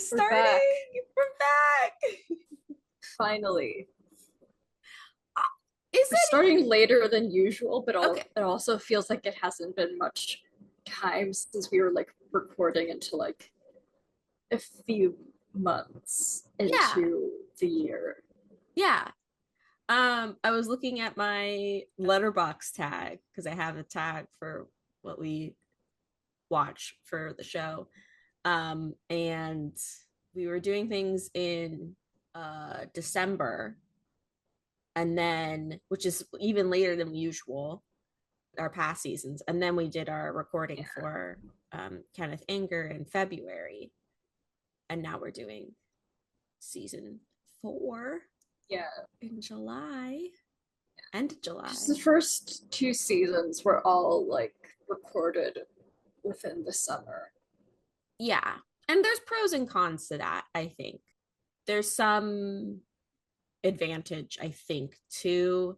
We're back. We're back. Finally. Is We're that starting later than usual, but okay? it also feels like it hasn't been much time since we were like recording into like a few months Yeah, into the year. yeah. I was looking at my letterbox tag because I have a tag for what we watch for the show. And we were doing things in December, and then which is even later than usual, our past seasons, and then we did our recording for Kenneth Anger in February, and now we're doing season 4 Yeah. in July, end of July. Just the first 2 seasons were all like recorded within the summer. Yeah, and there's pros and cons to that. I think there's some advantage, I think, to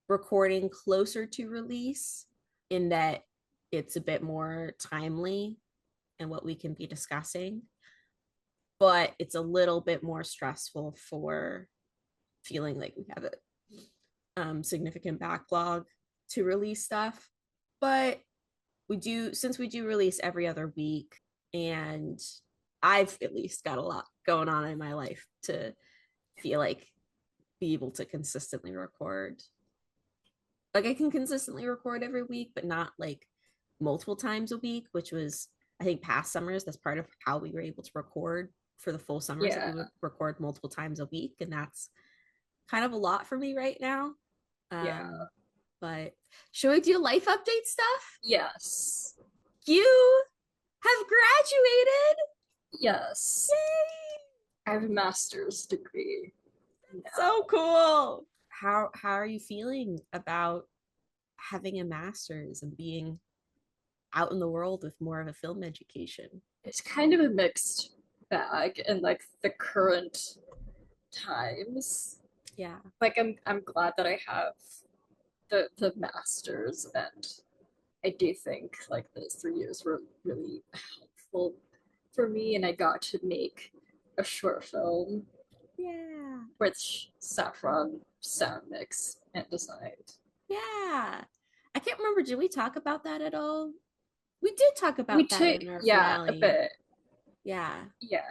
recording closer to release, in that it's a bit more timely and what we can be discussing, but it's a little bit more stressful for feeling like we have a significant backlog to release stuff. But since we do release every other week, and I've at least got a lot going on in my life to feel like be able to consistently record. Like I can consistently record every week, but not like multiple times a week, which was, I think, past summers. That's part of how we were able to record for the full summers, that we would record multiple times a week. And that's kind of a lot for me right now. Yeah. But should we do life update stuff? Yes. You have graduated. Yes. Yay! I have a master's degree. So cool. How are you feeling about having a master's and being out in the world with more of a film education? It's kind of a mixed bag in like the current times. Yeah. Like I'm glad that I have the masters, and I do think like those 3 years were really helpful for me, and I got to make a short film Yeah. which Saffron sound mix and designed. Yeah. I can't remember. Did we talk about that at all? We did talk We about that took, in our yeah, a finale. bit. Yeah. Yeah,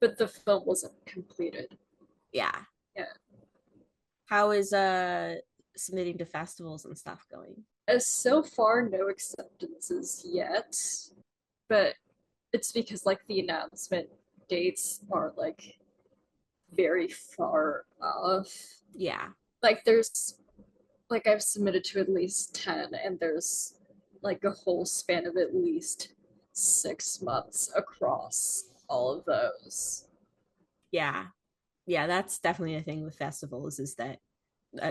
but the film wasn't completed. Yeah. Yeah. How is submitting to festivals and stuff going? As so far, no acceptances yet, but it's because like the announcement dates are like very far off. Yeah. Like there's like I've submitted to at least 10, and there's like a whole span of at least 6 months across all of those. Yeah. Yeah, that's definitely a thing with festivals, is that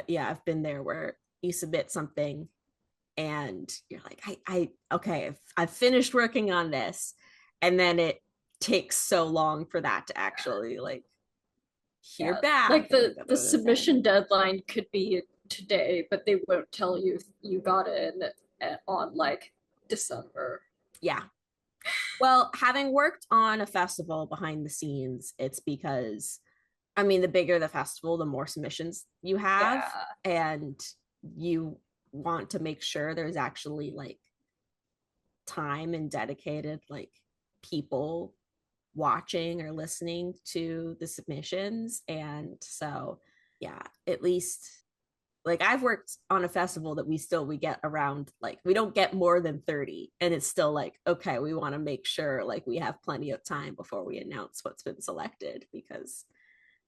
yeah, I've been there where you submit something and you're like, okay, I've finished working on this, and then it takes so long for that to actually like hear Yeah, back. like And like, the submission deadline could be today, but they won't tell you if you got in on like December. yeah. Well, having worked on a festival behind the scenes, it's because, I mean, the bigger the festival, the more submissions you have, Yeah, and you want to make sure there's actually like time and dedicated like people watching or listening to the submissions. And so, yeah, at least like I've worked on a festival that we get around, like we don't get more than 30, and it's still like, okay, we want to make sure like we have plenty of time before we announce what's been selected, because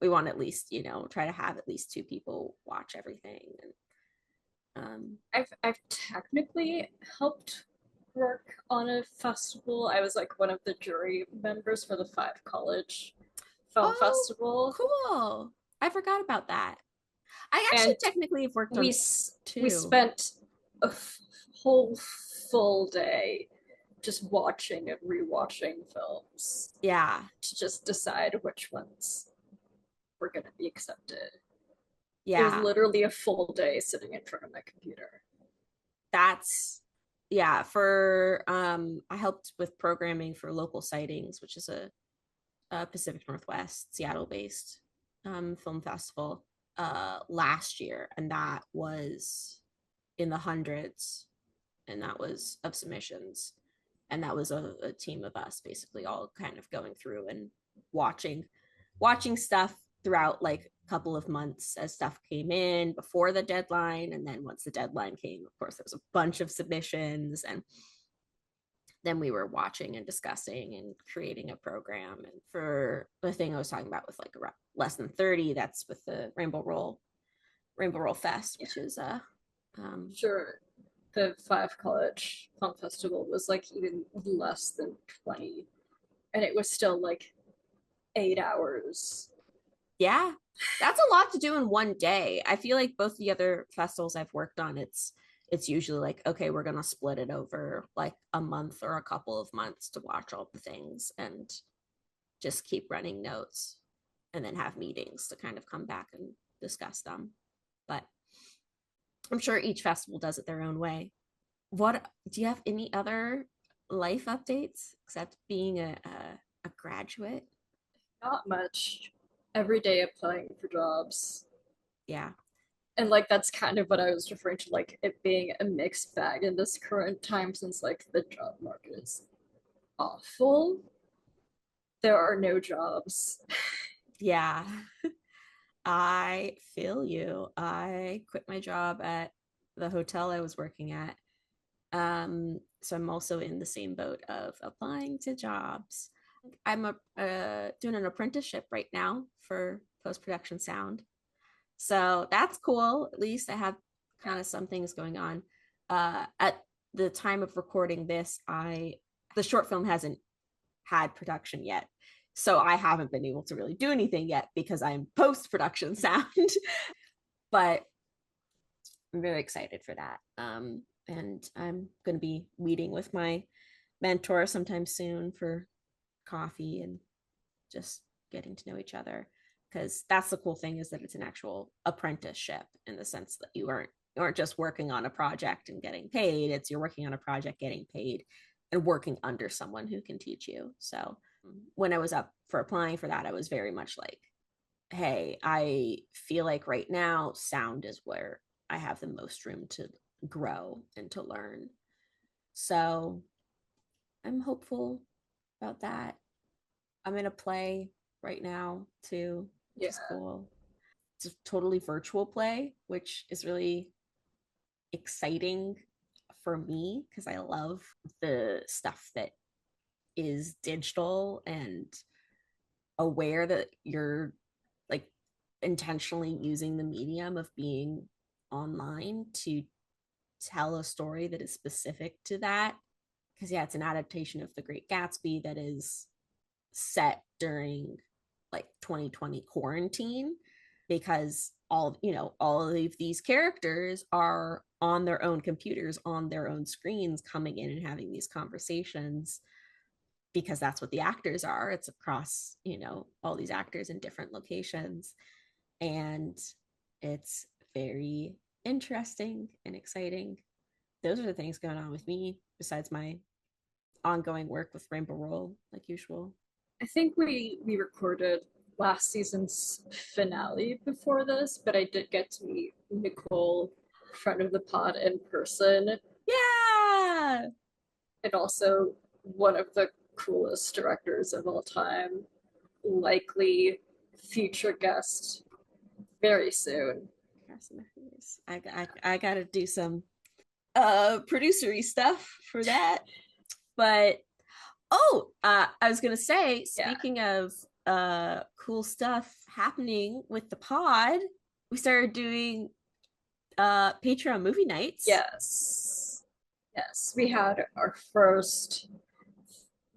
we want at least, try to have at least 2 people watch everything. And I've technically helped work on a festival. I was like one of the jury members for the Five College Film oh, Festival, cool. I forgot about that. I actually and technically have worked we on we 2. spent a whole full day just watching and rewatching films Yeah. to just decide which ones were going to be accepted. It was Yeah. literally a full day sitting in front of my computer. That's yeah, for I helped with programming for Local Sightings, which is Pacific Northwest, Seattle based film festival last year, and that was in the hundreds, and that was of submissions, and that was a team of us basically all kind of going through and watching stuff throughout like a couple of months as stuff came in before the deadline, and then once the deadline came, of course there was a bunch of submissions, and then we were watching and discussing and creating a program. And for the thing I was talking about with like around less than 30, that's with the Rainbow Roll Fest, which is Sure. The Five College Film Festival was like even less than 20. And it was still like 8 hours. yeah, that's a lot to do in one day. I feel like both the other festivals I've worked on, it's usually like, okay, we're gonna split it over like a month or a couple of months to watch all the things and just keep running notes and then have meetings to kind of come back and discuss them. But I'm sure each festival does it their own way. What do you have any other life updates except being a graduate? Not much. Every day applying for jobs. Yeah. And like that's kind of what I was referring to, like it being a mixed bag in this current time since like the job market is awful. There are no jobs. Yeah. I feel you. I quit my job at the hotel I was working at. So I'm also in the same boat of applying to jobs. I'm doing an apprenticeship right now for post-production sound. So that's cool. At least I have kind of some things going on. At the time of recording this, the short film hasn't had production yet. So I haven't been able to really do anything yet because I'm post-production sound. But I'm very excited for that. And I'm going to be meeting with my mentor sometime soon for coffee and just getting to know each other, because that's the cool thing, is that it's an actual apprenticeship in the sense that you aren't just working on a project and getting paid. It's you're working on a project, getting paid, and working under someone who can teach you. So when I was up for applying for that, I was very much like, hey, I feel like right now sound is where I have the most room to grow and to learn. So I'm hopeful about that. I'm in a play right now too, which Yeah. is cool. It's a totally virtual play, which is really exciting for me because I love the stuff that is digital and aware that you're like intentionally using the medium of being online to tell a story that is specific to that. Because yeah, it's an adaptation of The Great Gatsby that is set during like 2020 quarantine, because all of these characters are on their own computers, on their own screens, coming in and having these conversations, because that's what the actors are. It's across all these actors in different locations, and it's very interesting and exciting. Those are the things going on with me besides my ongoing work with Rainbow Roll, like usual. I think we recorded last season's finale before this, but I did get to meet Nicole, friend of the pod, in person, Yeah. and also one of the coolest directors of all time, likely future guest very soon. I gotta do some producery stuff for that. But I was gonna say, Yeah. speaking of cool stuff happening with the pod, we started doing Patreon movie nights. Yes. Yes. We had our first,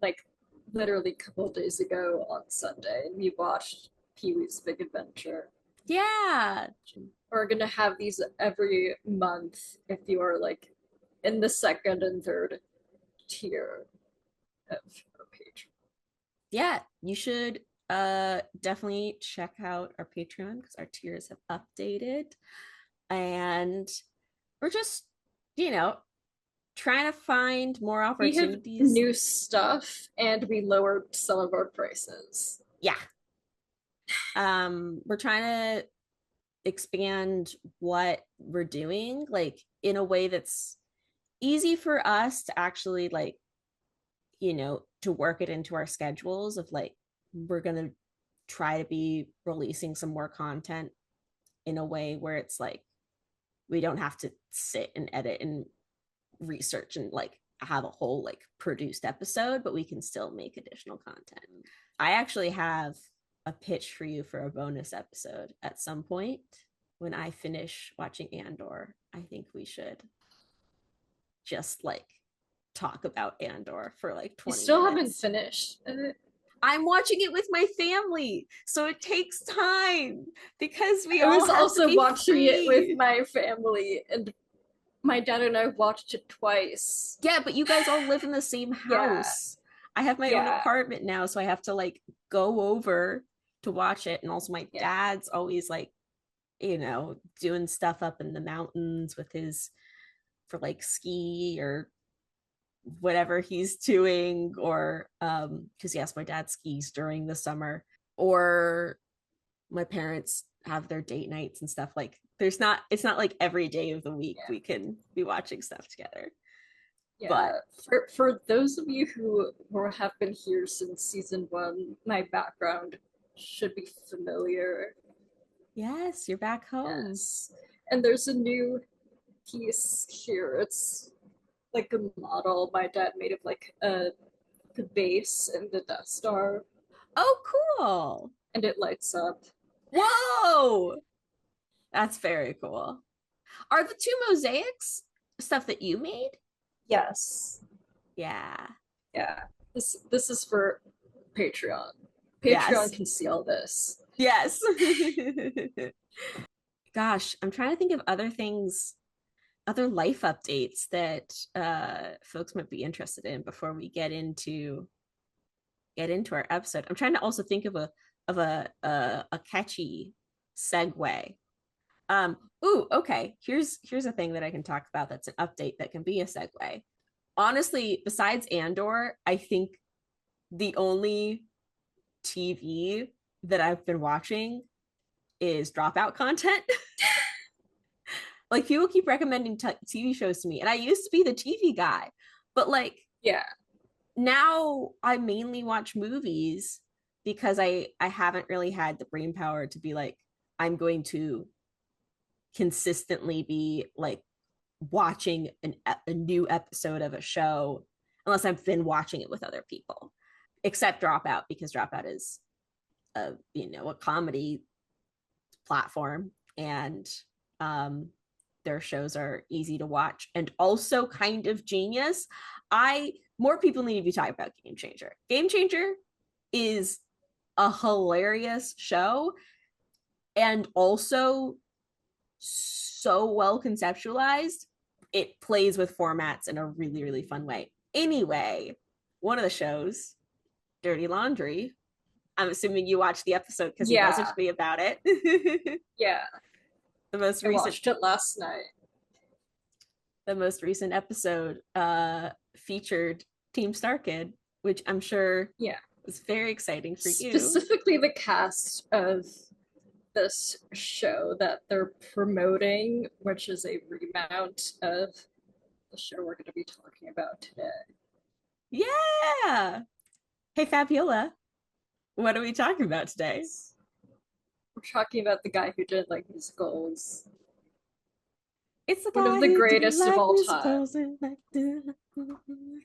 like, literally a couple of days ago on Sunday, and we watched Pee Wee's Big Adventure. Yeah. We're gonna have these every month if you are like in the second and third tier of our Patreon. Yeah, you should definitely check out our Patreon because our tiers have updated. And we're just, you know, trying to find more We have opportunities. new stuff and we lowered some of our prices. yeah. We're trying to expand what we're doing, like in a way that's easy for us to actually like, to work it into our schedules of like, we're gonna try to be releasing some more content in a way where it's like we don't have to sit and edit and research and like have a whole like produced episode, but we can still make additional content. I actually have a pitch for you for a bonus episode at some point when I finish watching Andor. I think we should just like talk about Andor for like You 20 still haven't minutes. finished it. I'm watching it with my family, so it takes time because we I all was have to also be watching it with free. my family, and my dad and I watched it twice. Yeah, but you guys all live in the same Yeah, house. I have my own yeah, apartment now, so I have to like go over to watch it. And also, my yeah. dad's always like, doing stuff up in the mountains with his for like ski or whatever he's doing, or because yes, my dad skis during the summer, or my parents have their date nights and stuff. Like it's not like every day of the week Yeah. we can be watching stuff together. Yeah, But for those of you who have been here since season one, my background should be familiar. yes, you're back home. Yes, and there's a new piece here. It's like a model my dad made of like the base and the Death Star, Oh, cool. and it lights up. Whoa, that's very cool. Are the two mosaics stuff that you made? Yes, Yeah. yeah. This is for Patreon. Patreon Yes. can see all this. Yes. Gosh, I'm trying to think of other things, other life updates that folks might be interested in before we get into our episode. I'm trying to also think of a catchy segue. Ooh, okay. Here's a thing that I can talk about that's an update that can be a segue. Honestly, besides Andor, I think the only TV that I've been watching is Dropout content. Like people keep recommending TV shows to me, and I used to be the TV guy, but like Yeah, now I mainly watch movies because I haven't really had the brain power to be like, I'm going to consistently be like watching a new episode of a show unless I've been watching it with other people, except Dropout, because Dropout is a comedy platform, and their shows are easy to watch and also kind of genius. I More people need to be talking about Game Changer. Game Changer is a hilarious show and also so well conceptualized. It plays with formats in a really, really fun way. Anyway, one of the shows, Dirty Laundry, I'm assuming you watched the episode because you yeah, messaged me about it. yeah. the most I recent watched it last night. the most recent episode featured Team Starkid, which I'm sure Yeah. was very exciting for you. Specifically the cast of this show that they're promoting, which is a remount of the show we're going to be talking about today. Yeah. Hey, Fabiola, what are we talking about today? We're talking about the guy who did like musicals. It's the One of guy the who didn't greatest of like all time. musicals and like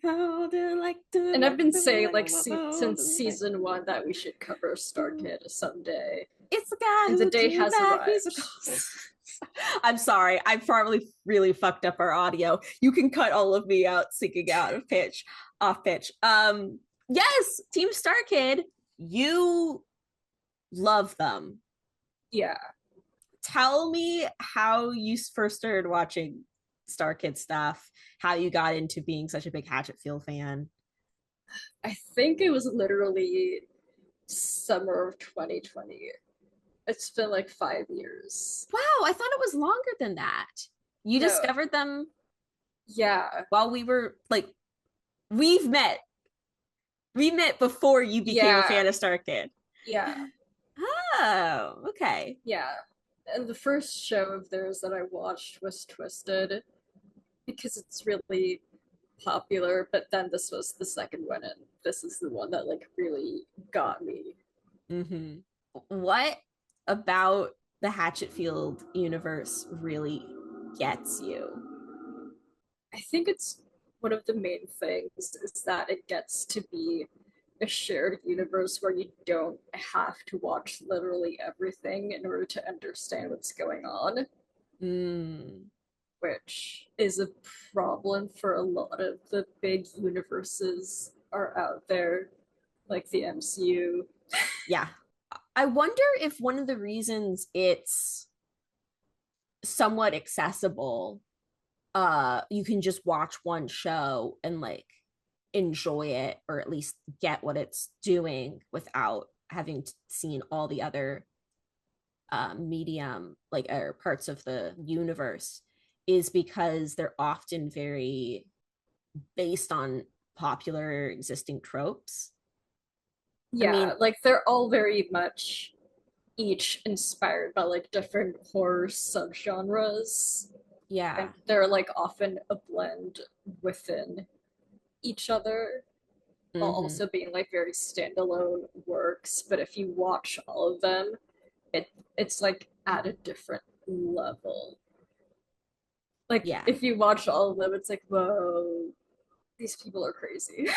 how didn't like to And I've like been to saying like since like. season one that we should cover Starkid someday. It's the guy And the who day didn't has like arrived. musicals. I'm sorry. I probably really fucked up our audio. You can cut all of me out singing out of pitch, off pitch. Yes, Team Starkid, you love them. Yeah. Tell me how you first started watching Starkid stuff, how you got into being such a big Hatchetfield fan. I think it was literally summer of 2020. It's been like 5 years. Wow, I thought it was longer than that. You No, discovered them yeah, while we were like, we've met. We met before you became a yeah. fan of Starkid. Yeah, Oh, okay. yeah. And the first show of theirs that I watched was Twisted because it's really popular, but then this was the second one, and this is the one that like really got me. Mm-hmm. What about the Hatchetfield universe really gets you? I think it's one of the main things is that it gets to be a shared universe where you don't have to watch literally everything in order to understand what's going on, Mm, which is a problem for a lot of the big universes are out there, like the MCU. yeah. I wonder if one of the reasons it's somewhat accessible, you can just watch one show and like enjoy it or at least get what it's doing without having seen all the other medium like or parts of the universe is because they're often very based on popular existing tropes. I Yeah, mean, like they're all very much each inspired by like different horror subgenres, and yeah. they're like often a blend within each other while Mm-hmm. also being like very standalone works. But if you watch all of them, it it's like at a different level. Like Yeah. if you watch all of them, it's like, whoa, these people are crazy.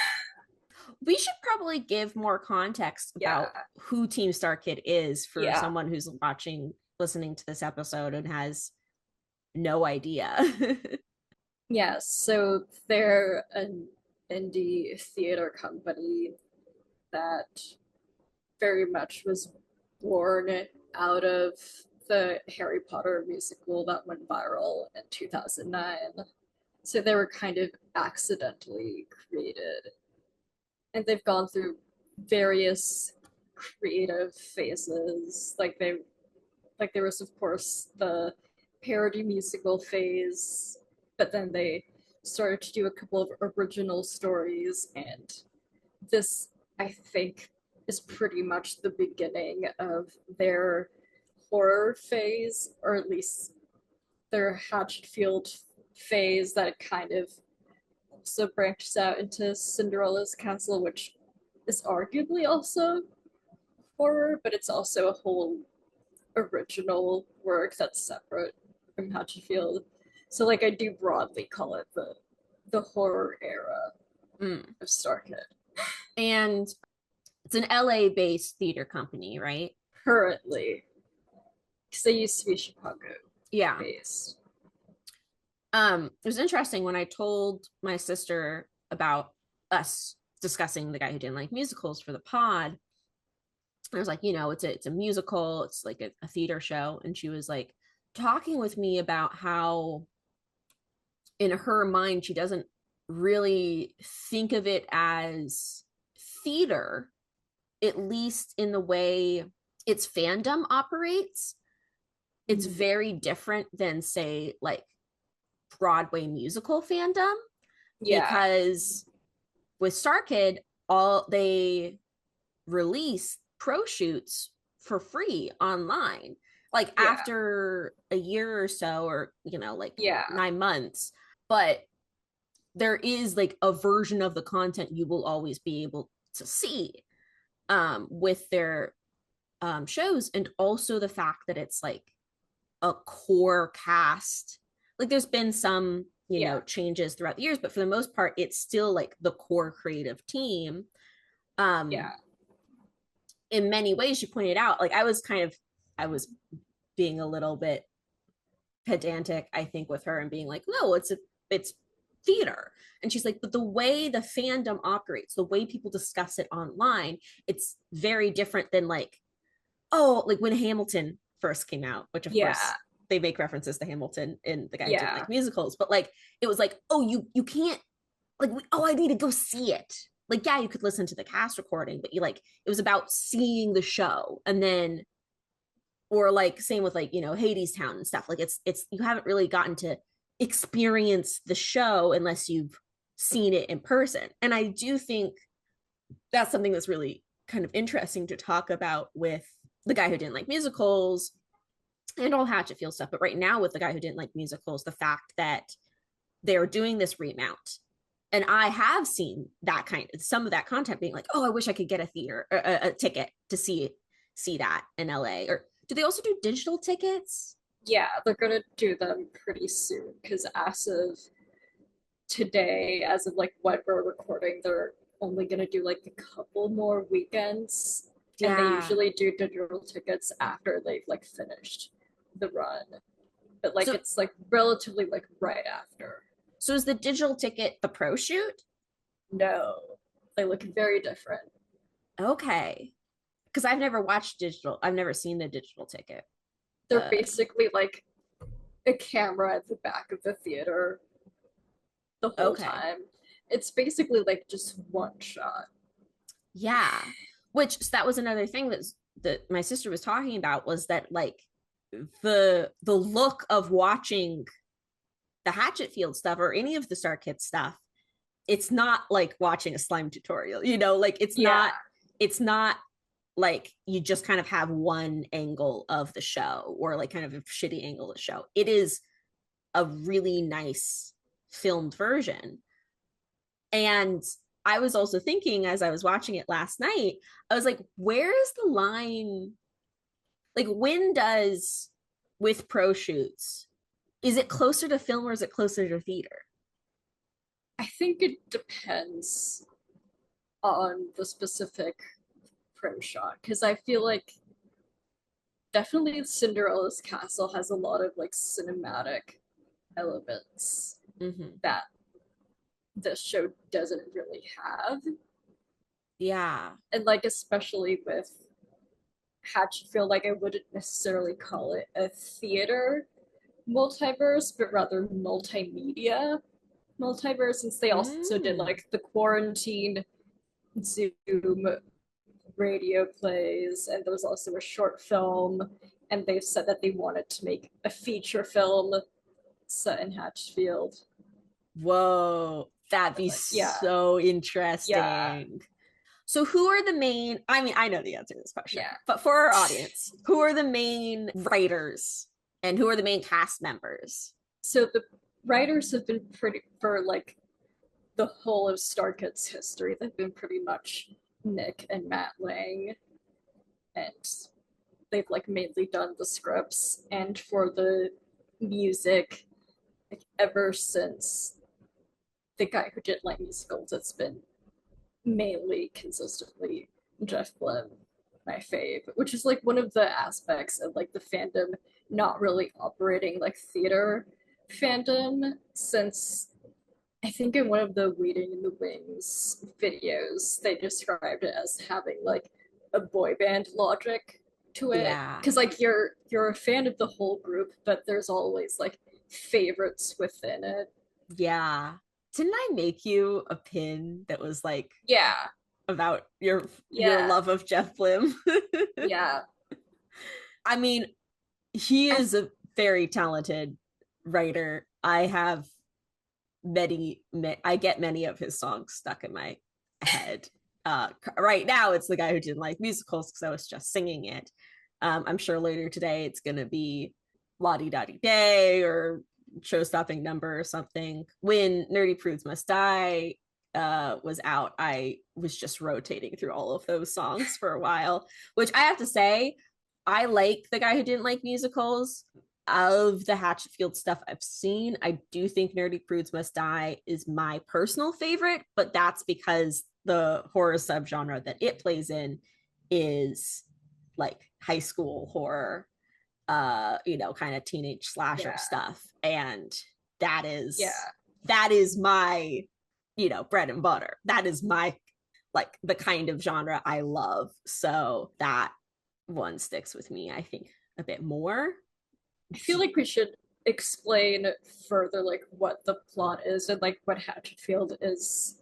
We should probably give more context Yeah, about who Team Starkid is for yeah, someone who's watching, listening to this episode and has no idea. yeah. So they're an indie theater company that very much was born out of the Harry Potter musical that went viral in 2009. So they were kind of accidentally created. And they've gone through various creative phases. Like there was of course the parody musical phase, but then they started to do a couple of original stories, and this I think is pretty much the beginning of their horror phase, or at least their Hatchetfield phase that kind of also branches out into Cinderella's Castle, which is arguably also horror, but it's also a whole original work that's separate from Hatchetfield. So like I do broadly call it the horror era Mm. of Starkid. And it's an LA based theater company, right? Currently, because they used to be Chicago Yeah. based. It was interesting when I told my sister about us discussing the guy who didn't like musicals for the pod. I was like, it's a musical, it's like a theater show. And she was like talking with me about how in her mind she doesn't really think of it as theater, at least in the way its fandom operates. It's Mm-hmm. very different than say like Broadway musical fandom, Yeah, because with Starkid, all they release pro shoots for free online. Like yeah, after a year or so, or like yeah, 9 months, but there is like a version of the content you will always be able to see with their shows, and also the fact that it's like a core cast. Like there's been some yeah, changes throughout the years, but for the most part it's still like the core creative team. um yeah, in many ways you pointed out, like I was being a little bit pedantic I think with her and being like, no, it's theater. And she's like, but the way the fandom operates, the way people discuss it online, it's very different than like, oh, like when Hamilton first came out, which of yeah, course they make references to Hamilton in The Guy Who Didn't yeah, Like Musicals, but like it was like, oh, you can't like, oh, I need to go see it. Like, yeah, you could listen to the cast recording, but you like it was about seeing the show. And then or like same with like, Hades Town and stuff. Like it's you haven't really gotten to experience the show unless you've seen it in person. And I do think that's something that's really kind of interesting to talk about with the guy who didn't like musicals and all Hatchetfield stuff. But right now, with the guy who didn't like musicals, the fact that they're doing this remount, and I have seen that kind of some of that content being like, oh, I wish I could get a theater a ticket to see that in LA. Or do they also do digital tickets? Yeah, they're gonna do them pretty soon because as of today, as of like what we're recording, they're only gonna do like a couple more weekends, and they Yeah. usually do digital tickets after they've like finished the run. But like So it's like relatively like right after. so is the digital ticket the pro shoot? No, they look very different. Okay. Because I've never watched digital. I've never seen the digital ticket. They're Uh basically like a camera at the back of the theater the whole okay. time. It's basically like just one shot. Yeah. Which so that was another thing that my sister was talking about was that like the look of watching the Hatchetfield stuff or any of the Starkid stuff, it's not like watching a slime tutorial, like Yeah, it's not like you just kind of have one angle of the show or like kind of a shitty angle of the show. It is a really nice filmed version. And I was also thinking as I was watching it last night, I was like, where is the line? Like, when does with pro shoots, is it closer to film or is it closer to theater? I think it depends on the specific prim shot because I feel like definitely Cinderella's castle has a lot of like cinematic elements Mm-hmm. that this show doesn't really have. Yeah. And like especially with Hatchetfield, like I wouldn't necessarily call it a theater multiverse, but rather multimedia multiverse, since they also did Mm. like the quarantine Zoom radio plays, and there was also a short film, and they've said that they wanted to make a feature film set in Hatchfield. Whoa, that'd And be like, yeah, so yeah, interesting. So, who are the main? I mean, I know the answer to this question, yeah. but for our audience, who are the main writers and who are the main cast members? So the writers have been pretty for like the whole of Starkid's history. They've been pretty much Nick and Matt Lang, and they've like mainly done the scripts. And for the music, like ever since the guy who did like musicals, it's been mainly consistently Jeff Blim, my fave, which is like one of the aspects of like the fandom not really operating like theater fandom, since I think in one of the Waiting in the Wings videos, they described it as having like a boy band logic to it. Yeah. Because like you're a fan of the whole group, but there's always like favorites within it. Yeah. Didn't I make you a pin that was like Yeah, about your yeah, love of Jeff Blim? yeah. I mean, he I is a very talented writer. I have I get many of his songs stuck in my head. Right now, it's the guy who didn't like musicals because I was just singing it. I'm sure later today it's gonna be Lottie Dottie Day or Show Stopping Number or something. When Nerdy Prudes Must Die was out, I was just rotating through all of those songs for a while, which I have to say, I like the guy who didn't like musicals. Of the Hatchetfield stuff I've seen, I do think Nerdy Prudes Must Die is my personal favorite, but that's because the horror subgenre that it plays in is like high school horror, kind of teenage slasher yeah, stuff. And that is yeah. that is my, bread and butter. That is my like the kind of genre I love. So that one sticks with me, I think, a bit more. I feel like we should explain further like what the plot is and like what Hatchetfield is,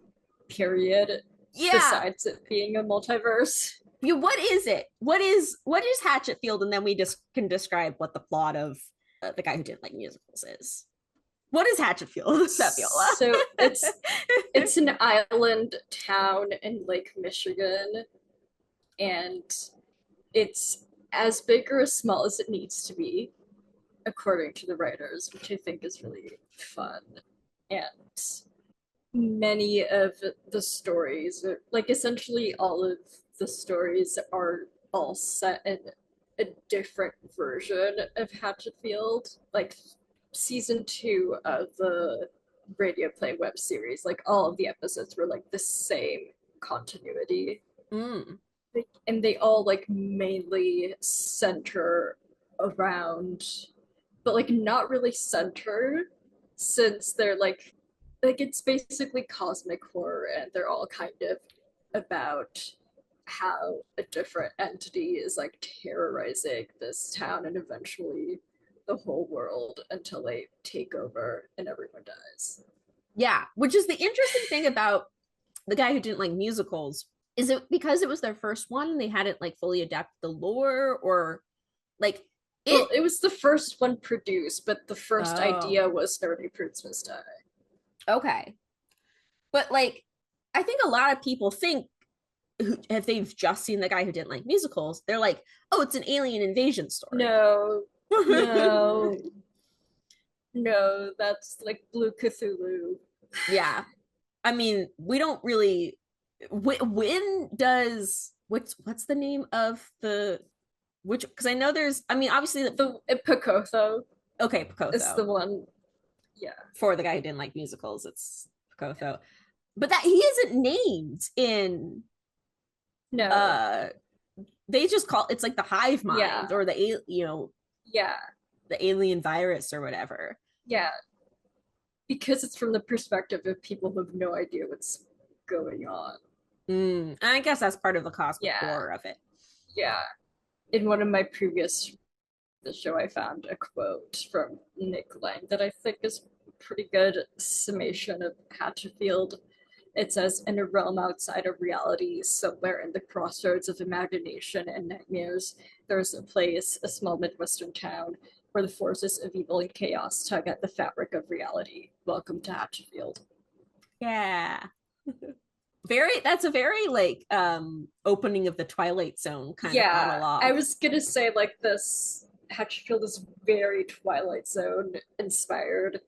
period, Yeah. besides it being a multiverse. Yeah, what is it? What is Hatchetfield? And then we just can describe what the plot of the guy who didn't like musicals is. What is Hatchetfield, Fabiola? So it's an island town in Lake Michigan, and it's as big or as small as it needs to be, according to the writers, which I think is really fun. And many of the stories, like essentially all of the stories, are all set in a different version of Hatchetfield. Like season 2 of the radio play web series, like all of the episodes were like the same continuity. Mm. And they all like mainly center around, but like not really centered, since they're like it's basically cosmic horror, and they're all kind of about how a different entity is like terrorizing this town and eventually the whole world until they take over and everyone dies. Yeah, which is the interesting thing about the guy who didn't like musicals. Is it because it was their first one and they hadn't like fully adapted the lore, or like Well, it? it was the first one produced, but the first Oh, idea was Nerdy Prudes Must Die. okay. But like, I think a lot of people think, if they've just seen the guy who didn't like musicals, they're like, oh, it's an alien invasion story. No, no, no, that's like Blue Cthulhu. Yeah, I mean, we don't really. When does what's the name of the which? Because I know there's. I mean, obviously, The Picotho okay, is Picotho. the one. Yeah. For the guy who didn't like musicals, it's Picotho, but that he isn't named in. No. uh they just call it's like the hive Yeah. mind or the Yeah. the alien virus or whatever. Yeah. Because it's from the perspective of people who have no idea what's going on. And I guess that's part of the cosmic Yeah. horror of it. Yeah. In one of my previous the show, I found a quote from Nick Lang that I think is a pretty good summation of Hatchetfield. It says, in a realm outside of reality, somewhere in the crossroads of imagination and nightmares, there's a place, a small Midwestern town, where the forces of evil and chaos tug at the fabric of reality. Welcome to Hatchetfield. Yeah, very that's a very like opening of the Twilight Zone kind of Yeah, I monologue. was gonna say like this Hatchetfield is very Twilight Zone inspired,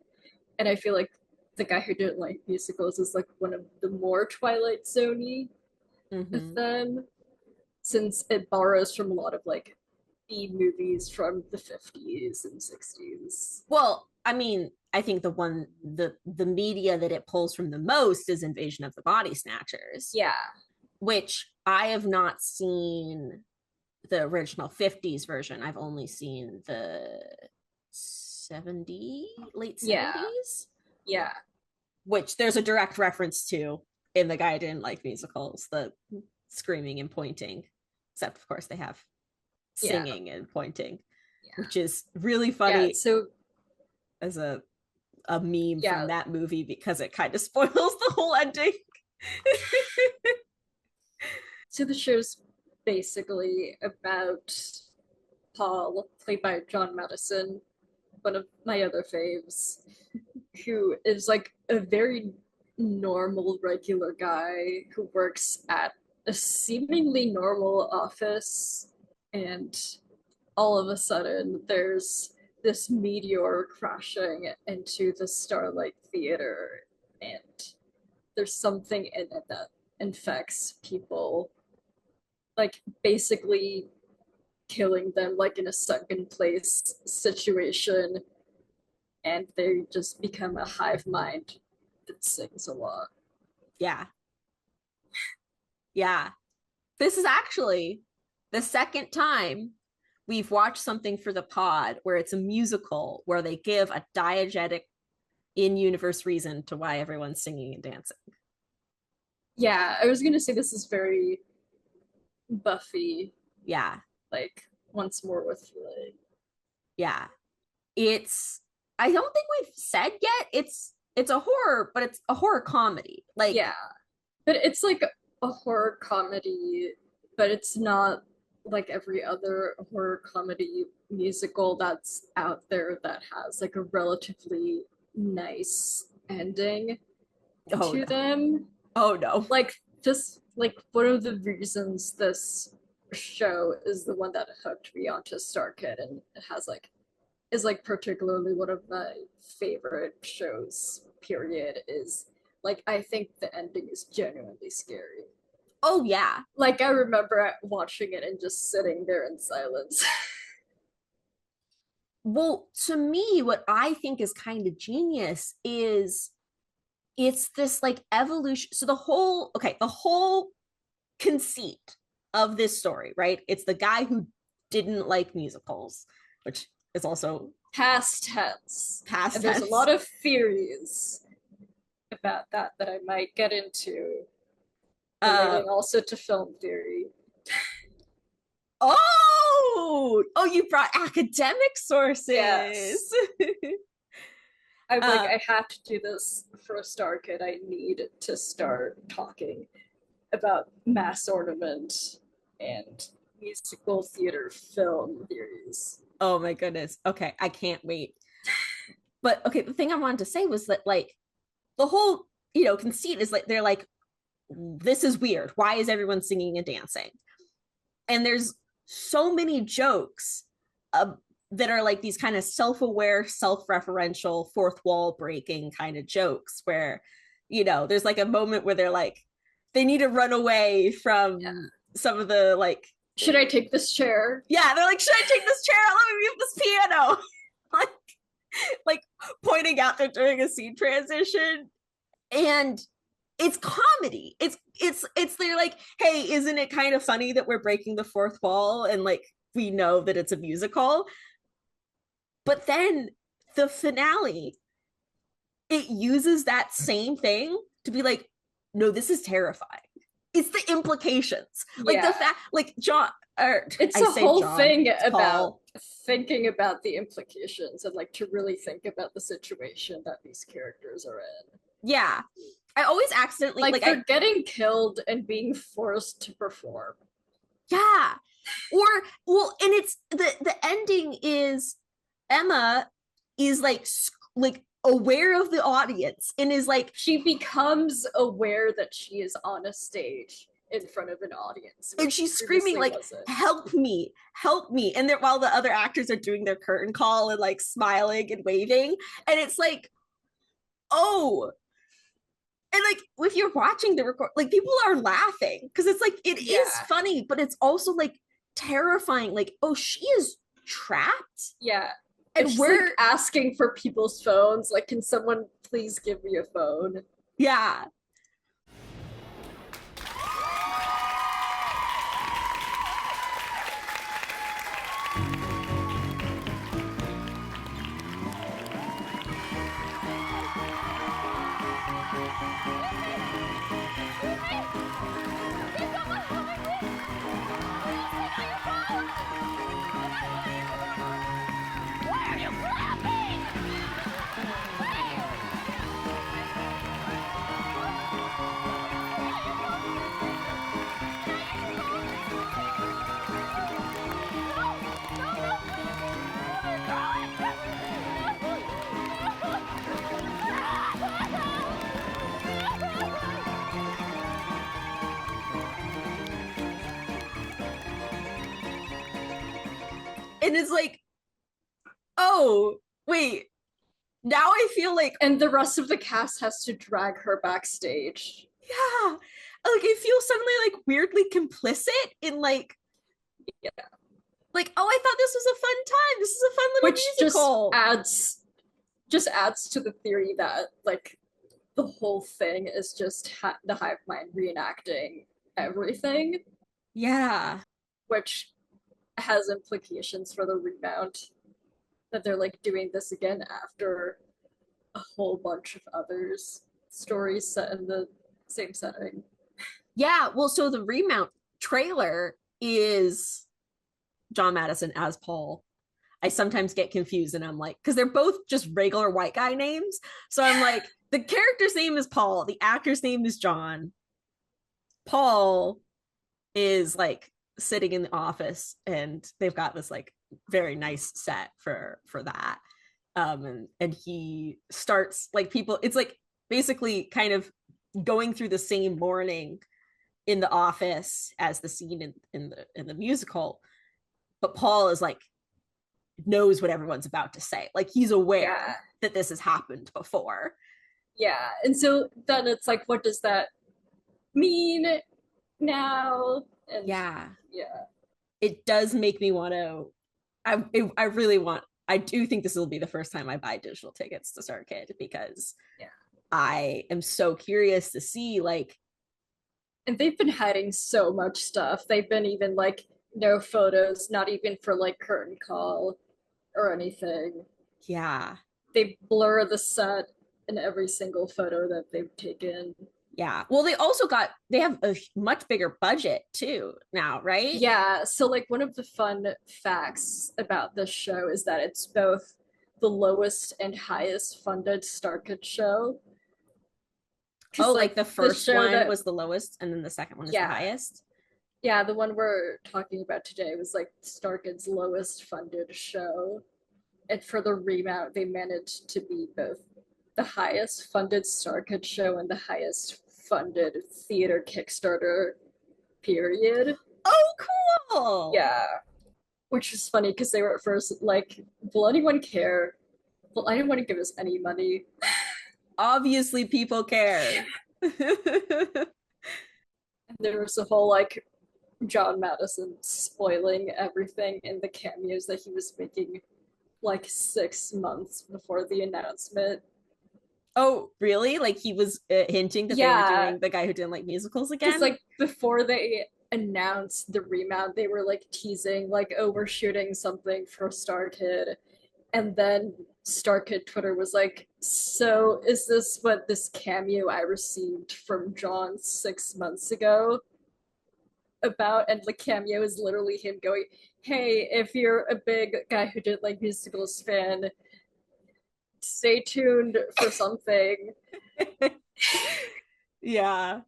and I feel like the guy who didn't like musicals is like one of the more Twilight Zoney of Mm-hmm. them, since it borrows from a lot of like B movies from the 50s and 60s. Well, I mean, I think the media that it pulls from the most is Invasion of the Body Snatchers, Yeah, which I have not seen the original 50s version. I've only seen the late yeah, 70s, yeah, which there's a direct reference to in The Guy Who Didn't Like Musicals, the screaming and pointing. Except, of course, they have yeah, singing and pointing, yeah, which is really yeah. funny So as a meme yeah, from that movie because it kind of spoils the whole ending. so the show's basically about Paul, played by John Madison, one of my other faves, who is like a very normal, regular guy who works at a seemingly normal office, and all of a sudden there's this meteor crashing into the Starlight Theater, and there's something in it that infects people, like basically killing them, like in a sunken place situation, and they just become a hive mind that sings a lot. Yeah. Yeah. This is actually the second time we've watched something for the pod where it's a musical where they give a diegetic in universe reason to why everyone's singing and dancing. Yeah, I was gonna say this is very Buffy, Yeah. like once more with like, Yeah. It's I don't think we've said yet it's a horror, but it's a horror comedy. Like, yeah, but it's like a horror comedy, but it's not like every other horror comedy musical that's out there that has like a relatively nice ending oh to no. them. Oh no. Like this like one of the reasons this show is the one that hooked me onto Starkid, and it has like is like particularly one of my favorite shows. Period. Is like I think the ending is genuinely scary. Oh yeah. Like I remember watching it and just sitting there in silence. Well, to me, what I think is kind of genius is it's this like evolution. So the whole conceit of this story, right? It's the guy who didn't like musicals, which is also Past tense. past And there's a tense. lot of theories about that I might get into, Uh relating also to film theory. oh, you brought academic Yes. sources. I'm like, uh I have to do this for a Star Kid. I need to start talking about mass ornament and musical theater film theories. oh my goodness. Okay, I can't wait. But okay, the thing I wanted to say was that like the whole, conceit is like they're like, this is weird. Why is everyone singing and dancing? And there's so many jokes uh, that are like these kind of self-aware, self-referential, fourth wall breaking kind of jokes where, there's like a moment where they're like, they need to run away Yeah. from some of the like, Should I take this chair? yeah, they're like, should I take this chair? Let me move this piano. like pointing out they're doing a scene transition. And it's comedy. It's they're like, hey, isn't it kind of funny that we're breaking the fourth wall and like we know that it's a musical? But then the finale, it uses that same thing to be like, no, this is terrifying. It's the implications. Like the Yeah. fact, like John, or It's I a say whole John, thing it's about Paul. thinking about the implications and like to really think about the situation that these characters are in. Yeah. I always accidentally Like like I they're getting killed and being forced to perform. yeah. Or well, and it's the ending is Emma is like aware of the audience and is like, She becomes aware that she is on a stage in front of an audience where and she she's screaming previously like, wasn't. help me. And while the other actors are doing their curtain call and like smiling and waving. And it's like, oh, and like if you're watching the record, like people are laughing because it's like it is Yeah. funny, but it's also like terrifying. Like, oh, she is trapped, Yeah. And and she's like we're asking for people's phones. Like, can someone please give me a phone? yeah. And it's like, oh wait, now I feel like, And the rest of the cast has to drag her backstage. yeah, like I feel suddenly like weirdly complicit in Yeah. like, oh, I thought this was a fun time. This is a fun little Which musical. just adds to the theory that like the whole thing is just the hive mind reenacting everything, Yeah. which has implications for the rebound, that they're like doing this again after a whole bunch of others stories set in the same setting. Yeah. Well, so the remount trailer is John Madison as Paul. I sometimes get confused and I'm like, because they're both just regular white guy names. So I'm like, the character's name is Paul, the actor's name is John. Paul is like sitting in the office and they've got this like very nice set for that. And he starts like people, it's like basically kind of going through the same morning in the office as the scene in the musical, but Paul is like knows what everyone's about to say. Like he's aware Yeah. that this has happened before. Yeah. And so then it's like, what does that mean now? And Yeah, yeah. it does make me want to. I really want. I do think this will be the first time I buy digital tickets to Starkid because Yeah. I am so curious to see like And they've been hiding so much stuff. They've been even like no photos, not even for like curtain call or anything. yeah, They blur the set in every single photo that they've taken. yeah. Well, they have a much bigger budget too now, right? Yeah, so like one of the fun facts about this show is that it's both the lowest and highest funded Starkid show. Oh, Because like like the the first show one that, was the lowest and then the second one is the yeah, highest. yeah, the one we're talking about today was like Starkid's lowest funded show. And for the remount, they managed to be both the highest funded Starkid show and the highest funded theater Kickstarter period. Oh, cool. Yeah, which is funny because they were at first like, will anyone care? Will anyone give us any money? Obviously people care. And there was a whole like John Madison spoiling everything in the cameos that he was making like 6 months before the announcement. Oh, really? Like he was hinting that they were Yeah, doing the guy who didn't like musicals because again? like before they announced the remount, they were like teasing like, oh, we're shooting something for Starkid, and then Starkid Twitter was like, so is this what this cameo I received from John 6 months ago about? And the cameo is literally him going, hey, if you're a big guy who did like musicals fan, stay tuned for something. Yeah.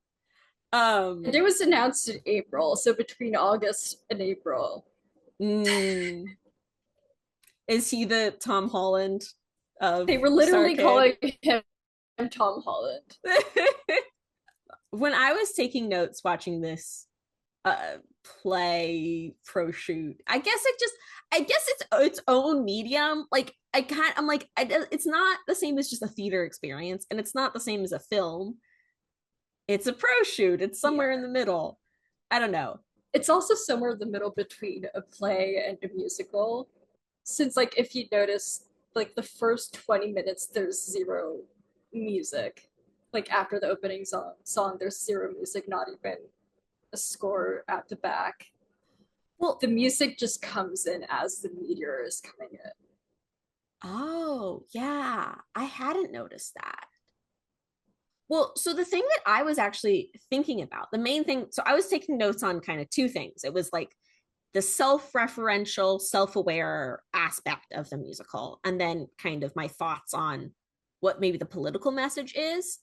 And it was announced in April, so between August and April. mm, is he the Tom Holland of They were literally Starkid? calling him Tom Holland. When I was taking notes watching this uh play pro shoot, I guess it's its own medium. Like I'm like it's not the same as just a theater experience and it's not the same as a film. It's a pro shoot. It's somewhere in Yeah. the middle. I don't know. It's also somewhere in the middle between a play and a musical. Since, like, if you notice, like, the first 20 minutes, there's zero music. Like, after the opening song there's zero music, not even a score at the back. Well, The music just comes in as the meteor is coming in. oh, yeah. I hadn't noticed that. Well, so the thing that I was actually thinking about, the main thing, so I was taking notes on kind of two things. It was like the self-referential, self-aware aspect of the musical, and then kind of my thoughts on what maybe the political message is.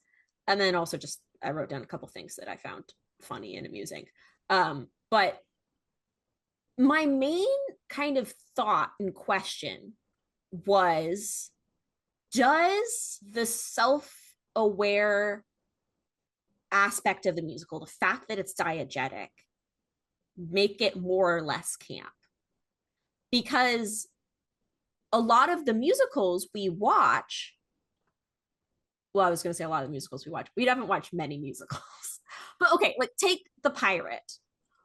And then also just I wrote down a couple things that I found funny and amusing. But my main kind of thought and question was, does the self-aware aspect of the musical, the fact that it's diegetic, make it more or less camp? Because a lot of the musicals we watch, well, I was going to say a lot of the musicals we watch, we haven't watched many musicals. But okay, like take The Pirate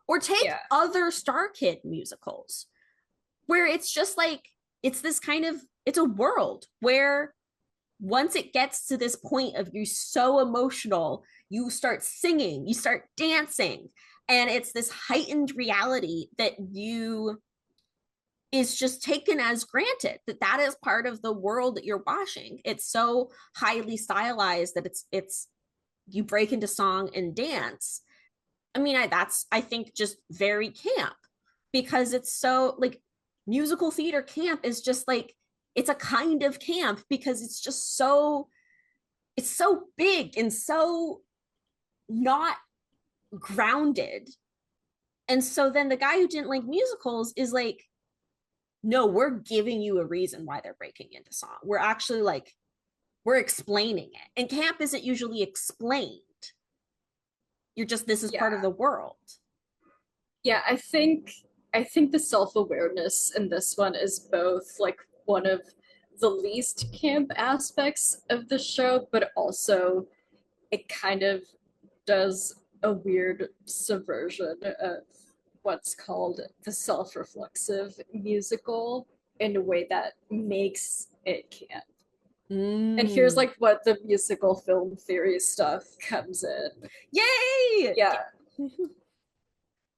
or take Yeah. other Starkid musicals where it's just like, it's this kind of, it's a world where once it gets to this point of you so emotional, you start singing, you start dancing, and it's this heightened reality that you is just taken as granted that that is part of the world that you're watching. It's so highly stylized that it's you break into song and dance. I mean, that's I think just very camp because it's so like musical theater camp is just like it's a kind of camp because it's just so it's so big and so not grounded. And so then the guy who didn't like musicals is like, no, we're giving you a reason why they're breaking into song. We're actually like, we're explaining it. And camp isn't usually explained. You're just, this is part of Yeah. the world. Yeah, I think the self-awareness in this one is both like one of the least camp aspects of the show, but also it kind of does a weird subversion of what's called the self-reflexive musical in a way that makes it camp. And here's Mm. like what the musical film theory stuff comes in. Yay! Yeah.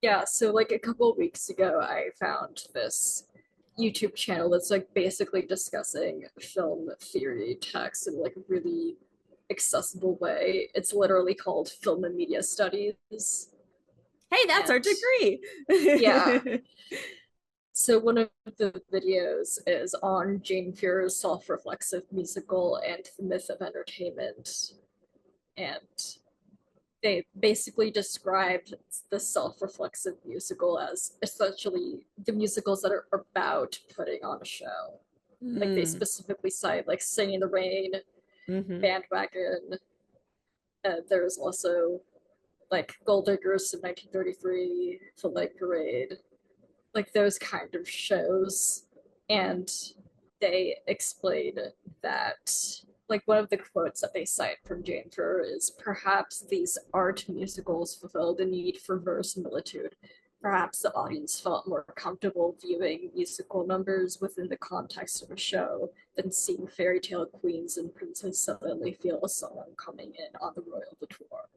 Yeah, so like a couple of weeks ago, I found this YouTube channel that's like basically discussing film theory text in like a really accessible way. It's literally called Film and Media Studies. Hey, that's our And degree. yeah, so one of the videos is on Jane Fier's self-reflexive musical and the myth of entertainment. And they basically described the self-reflexive musical as essentially the musicals that are about putting on a show. Like they Mm. specifically cite like Singing in the Rain, Hmm. Bandwagon. There's also like Gold Diggers in 1933, The Light Parade, like those kind of shows. And they explain that like one of the quotes that they cite from Jane Furr is perhaps these art musicals fulfill the need for verisimilitude. Perhaps the audience felt more comfortable viewing musical numbers within the context of a show than seeing fairy tale queens and princes suddenly feel a song coming in on the royal tour.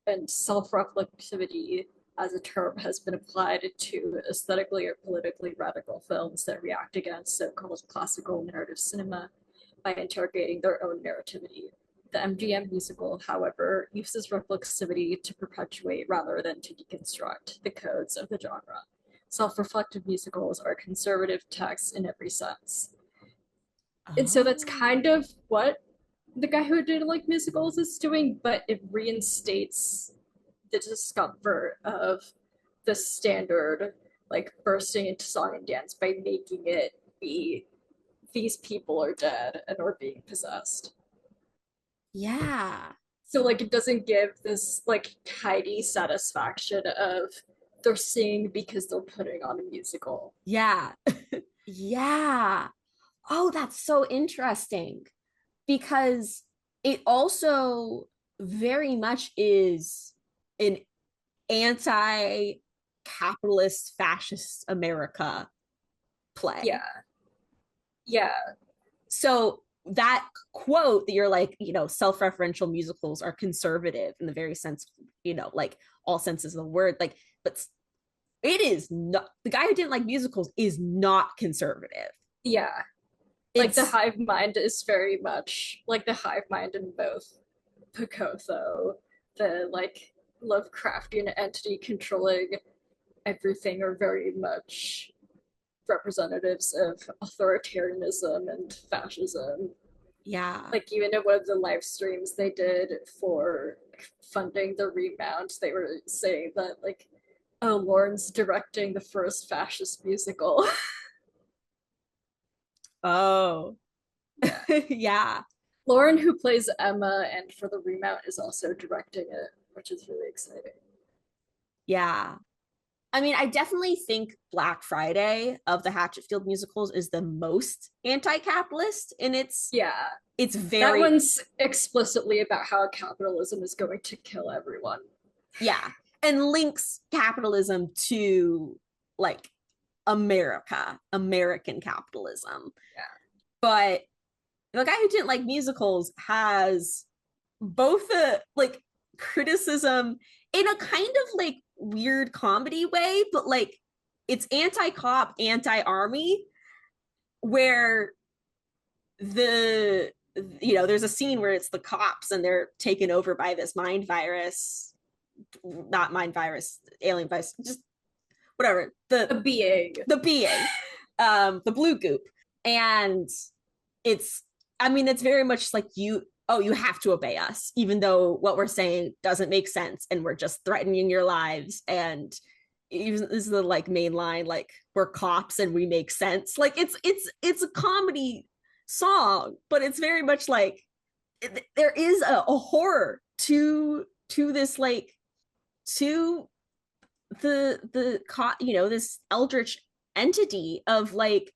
And self-reflexivity as a term has been applied to aesthetically or politically radical films that react against so-called classical narrative cinema by interrogating their own narrativity. The MGM musical, however, uses reflexivity to perpetuate rather than to deconstruct the codes of the genre. Self-reflective musicals are conservative texts in every sense. And so that's Oh. kind of what the guy who did like musicals is doing, but it reinstates the discomfort of the standard like bursting into song and dance by making it be these people are dead and are being possessed. Yeah. So like it doesn't give this like tidy satisfaction of they're singing because they're putting on a musical. Yeah. Yeah. Oh, that's so interesting because it also very much is an anti-capitalist fascist America play. Yeah, yeah, So that quote that you're like, self-referential musicals are conservative in the very sense, like all senses of the word, like, but it is not, the guy who didn't like musicals is not conservative. yeah. Like the It's hive mind is very much like the hive mind in both Picotho, the like Lovecraftian entity controlling everything, are very much representatives of authoritarianism and fascism. yeah. Like even in one of the live streams they did for funding the remount, they were saying that like, oh, Lauren's directing the first fascist musical. Oh. Yeah. Yeah. Lauren, who plays Emma and for the remount, is also directing it, which is really exciting. Yeah. I mean, I definitely think Black Friday of the Hatchetfield musicals is the most anti-capitalist in Yeah, it's that very, one's explicitly about how capitalism is going to kill everyone. yeah, and links capitalism to like American capitalism. Yeah, But the guy who didn't like musicals has both a like criticism in a kind of like weird comedy way, but like it's anti-cop, anti-army, where the there's a scene where it's the cops and they're taken over by this mind virus, not mind virus, alien virus, just whatever, a being. the being, the blue goop. And it's, I mean, it's very much like you have to obey us, even though what we're saying doesn't make sense and we're just threatening your lives. And even this is the like main line, like we're cops and we make sense. Like it's a comedy song, but it's very much like there is a horror to to this like to this eldritch entity of like,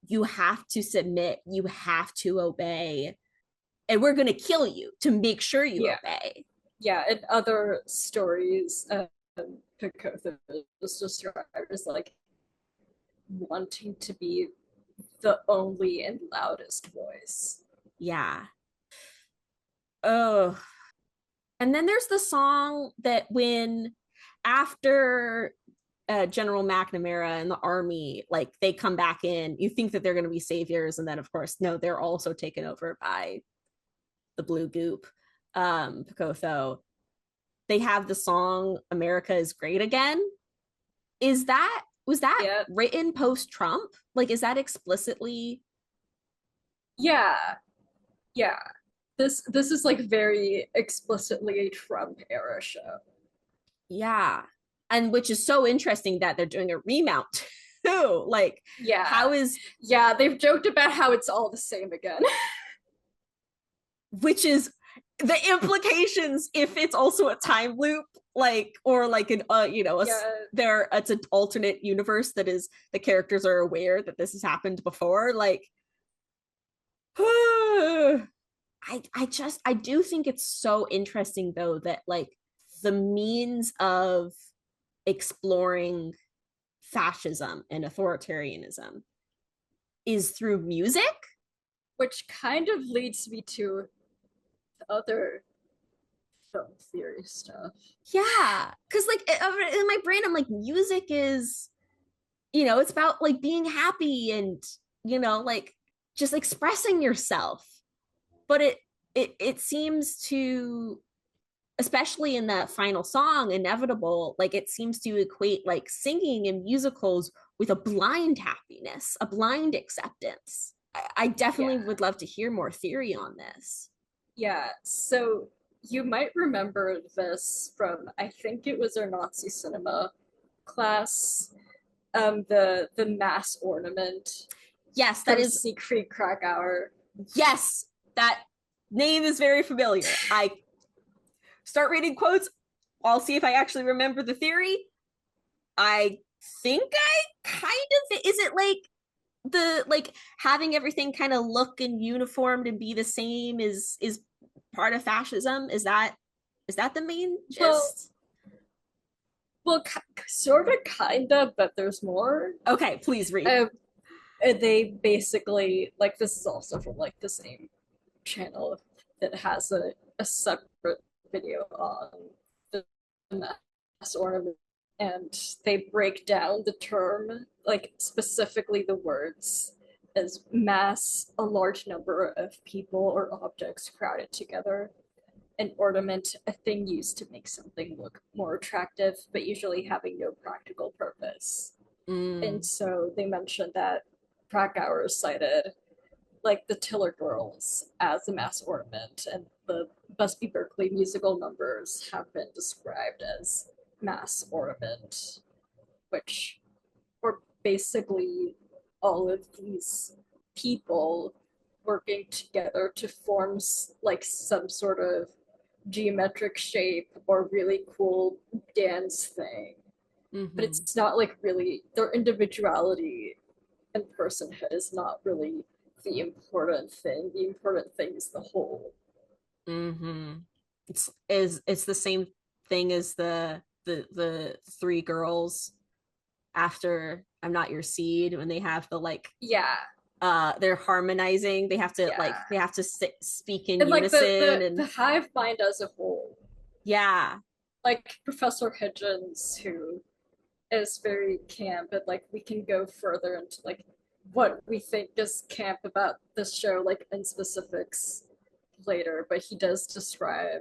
you have to submit, you have to obey, and we're going to kill you to make sure you Yeah. obey. Yeah, in other stories, Picotha is described as like wanting to be the only and loudest voice. Yeah. Oh, and then there's the song that when after General McNamara and the army, like they come back in, you think that they're going to be saviors, and then of course no, they're also taken over by the blue goop, Picotho. They have the song "America is Great Again." Was that Yeah, written post Trump? Like, is that explicitly? yeah, yeah. This is like very explicitly a Trump era show. Yeah, and which is so interesting that they're doing a remount too. Like, Yeah, how is yeah. They've joked about how it's all the same again. which is the implications if it's also a time loop, like, or like an Yeah, there it's an alternate universe that is the characters are aware that this has happened before, like I do think it's so interesting though that like the means of exploring fascism and authoritarianism is through music. which kind of leads me to other film theory stuff. Yeah, because like in my brain I'm like, music is, it's about like being happy and like just expressing yourself, but it seems to, especially in that final song Inevitable, like it seems to equate like singing in musicals with a blind happiness, a blind acceptance. I definitely Yeah, would love to hear more theory on this. yeah. So you might remember this from, I think it was our Nazi cinema class. The mass ornament Yes, that from is, Siegfried Krakauer. yes, that name is very familiar. I start reading quotes, I'll see if I actually remember the theory. I think I kind of, is it like the like having everything kind of look and uniformed and be the same is part of fascism? Is that the main Well, gist? well, sort of, kind of, but there's more. Okay, please read. Uh, they basically, like, this is also from like the same channel that has a separate video on the mass ornament, and they break down the term, like specifically the words, as mass, a large number of people or objects crowded together. An ornament, a thing used to make something look more attractive, but usually having no practical purpose. And Mm, so they mentioned that Krakauer cited like the Tiller Girls as a mass ornament, and the Busby Berkeley musical numbers have been described as mass ornament, which were basically all of these people working together to form like some sort of geometric shape or really cool dance thing. But mm-hmm, it's not like really their individuality and personhood is not really the important thing. The important thing is the whole. mm-hmm. It's the same thing as the three girls after I'm Not Your Seed, when they have the like Yeah, they're harmonizing, yeah. they have to speak in And like the unison, the and the hive mind as a whole. yeah. Like Professor Hitchens, who is very camp, and like we can go further into like what we think is camp about this show, like in specifics later, but he does describe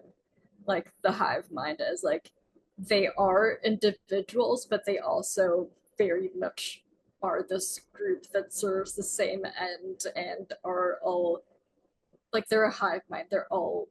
like the hive mind as like they are individuals, but they also very much are this group that serves the same end and are all like they're a hive mind. They're all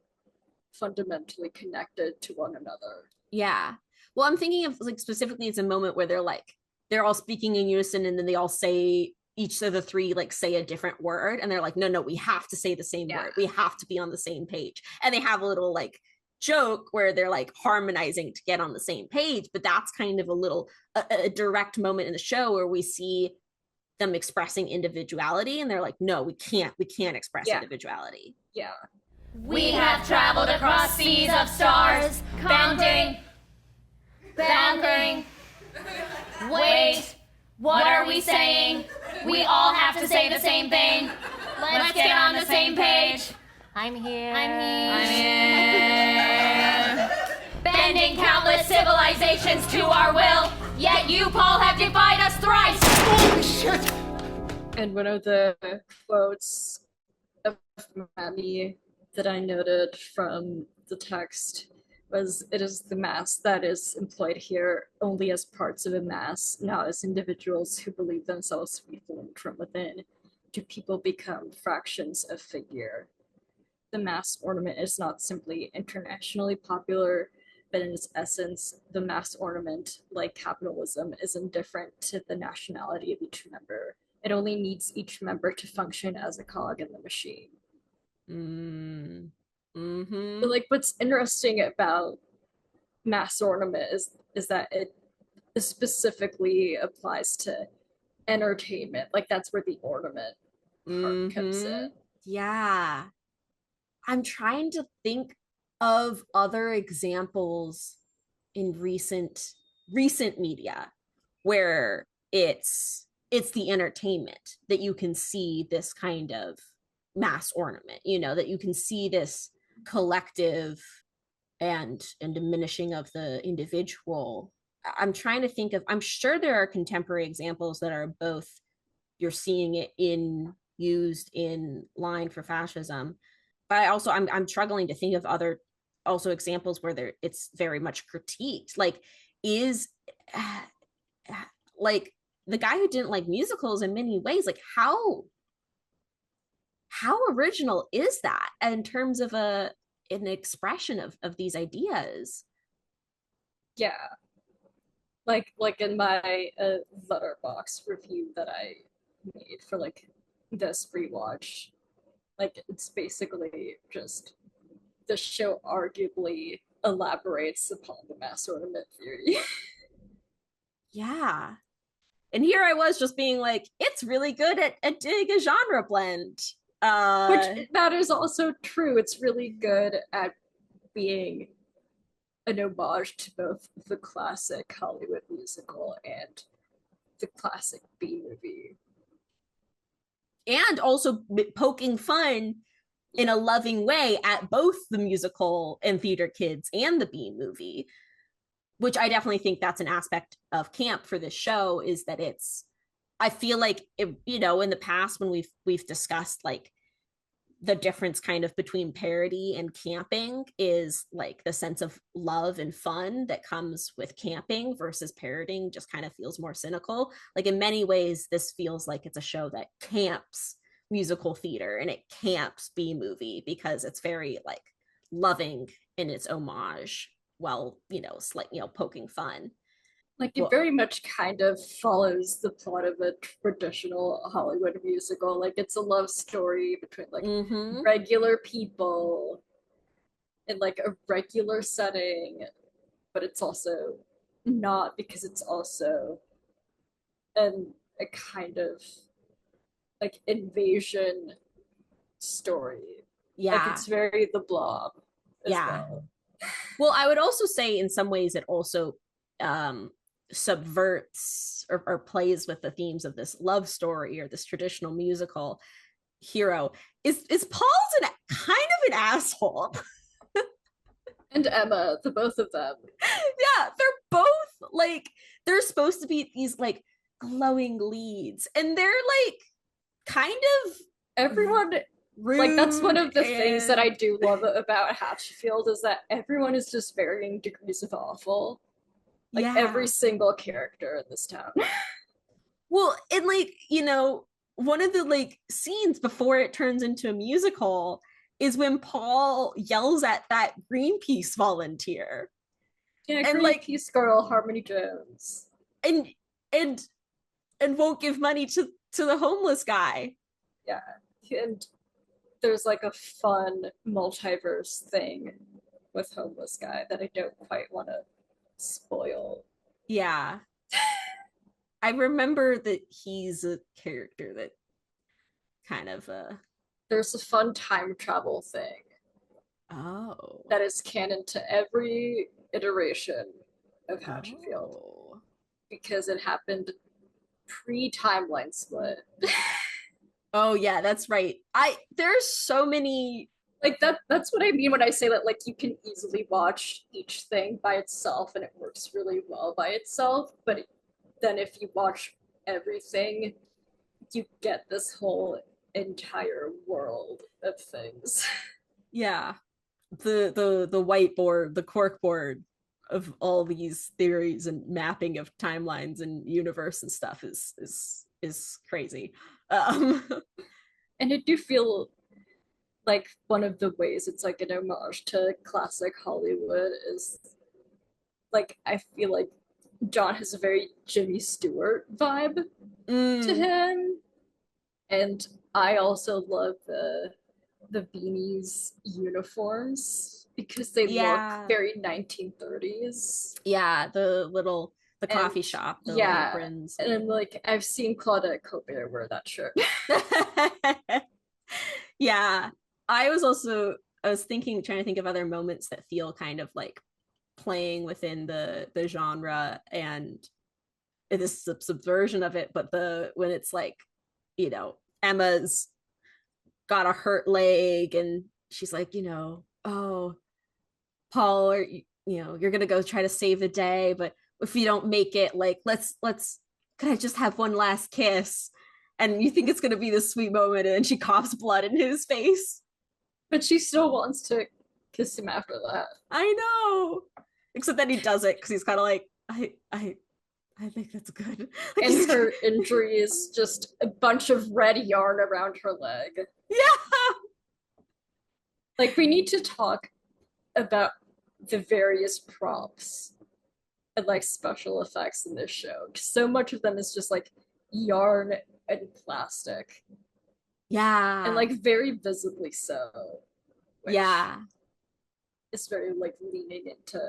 fundamentally connected to one another. Yeah. Well, I'm thinking of like specifically it's a moment where they're all speaking in unison, and then they all say, each of the three like say a different word, and they're like, no, we have to say the same Yeah. word. We have to be on the same page. And they have a little like joke where they're like harmonizing to get on the same page, but that's kind of a direct moment in the show where we see them expressing individuality, and they're like, no, we can't express individuality. Yeah. We have traveled across seas of stars, bounding. Wait, what are we saying? We all have to say the same thing. Let's get on the same page. I'm here. Bending countless civilizations to our will, yet you, Paul, have defied us thrice. Holy shit! And one of the quotes of Mammy that I noted from the text was, "It is the mass that is employed here only as parts of a mass, not as individuals who believe themselves to be formed from within. Do people become fractions of figure? The mass ornament is not simply internationally popular, but in its essence, the mass ornament, like capitalism, is indifferent to the nationality of each member. It only needs each member to function as a cog in the machine." But like, what's interesting about mass ornament is that it specifically applies to entertainment. Like, that's where the ornament part comes in. Yeah. I'm trying to think of other examples in recent media where it's the entertainment that you can see this kind of mass ornament, you know, that you can see this collective and diminishing of the individual. I'm trying to think of, I'm sure there are contemporary examples that are both, you're seeing it used in line for fascism, but I'm struggling to think of other also examples where it's very much critiqued. Like, is like the guy who didn't like musicals in many ways, like how original is that in terms of an expression of these ideas? Yeah, like in my Letterboxd review that I made for like this rewatch, like it's basically just the show arguably elaborates upon the mass ornament theory. Yeah. And here I was just being like, it's really good at doing a genre blend. Which, that is also true. It's really good at being an homage to both the classic Hollywood musical and the classic B movie. And also poking fun in a loving way at both the musical and theater kids and the B movie, which I definitely think that's an aspect of camp for this show, is that I feel like it, you know, in the past when we've discussed like the difference kind of between parody and camping is like the sense of love and fun that comes with camping versus parodying just kind of feels more cynical. Like in many ways, this feels like it's a show that camps musical theater and it camps B movie because it's very like loving in its homage while, you know, poking fun. Like, it very much kind of follows the plot of a traditional Hollywood musical. Like, it's a love story between like regular people in like a regular setting, but it's also not, because it's also a kind of like invasion story. Yeah. Like, it's very The Blob as well, I would also say in some ways it also subverts or plays with the themes of this love story or this traditional musical hero. Is Paul's kind of an asshole. And Emma, the both of them. Yeah, they're both like, they're supposed to be these like glowing leads, and they're like kind of everyone rude. Like, that's one of the things that I do love about Hatfield, is that everyone is just varying degrees of awful. Like, every single character in this town. Well, and like, you know, one of the like scenes before it turns into a musical is when Paul yells at that Greenpeace volunteer. Yeah, and Greenpeace girl, Harmony Jones. And won't give money to the homeless guy. Yeah. And there's like a fun multiverse thing with homeless guy that I don't quite want to spoil. Yeah. I remember that he's a character that kind of There's a fun time travel thing that is canon to every iteration of Hatchetfield because it happened pre-timeline split. Oh yeah, that's right. There's so many like that's what I mean when I say that like you can easily watch each thing by itself and it works really well by itself, but then if you watch everything, you get this whole entire world of things. Yeah. The whiteboard, the corkboard of all these theories and mapping of timelines and universe and stuff is crazy. And I do feel like one of the ways it's like an homage to classic Hollywood is like I feel like John has a very Jimmy Stewart vibe to him. And I also love the beanies uniforms because they look very 1930s. Yeah, the coffee shop, the aprons. And I'm like, I've seen Claudette Colbert wear that shirt. Yeah. I was trying to think of other moments that feel kind of like playing within the genre, and this is a subversion of it, but when it's like, you know, Emma's got a hurt leg and she's like, you know, oh, Paul, or you're gonna go try to save the day, but if you don't make it, like let's could I just have one last kiss? And you think it's gonna be this sweet moment, and she coughs blood in his face. But she still wants to kiss him after that. I know. Except that he does it because he's kind of like, I think that's good. And her injury is just a bunch of red yarn around her leg. Yeah. Like, we need to talk about the various props and like special effects in this show. So much of them is just like yarn and plastic. Yeah. And like very visibly so. Yeah. It's very like leaning into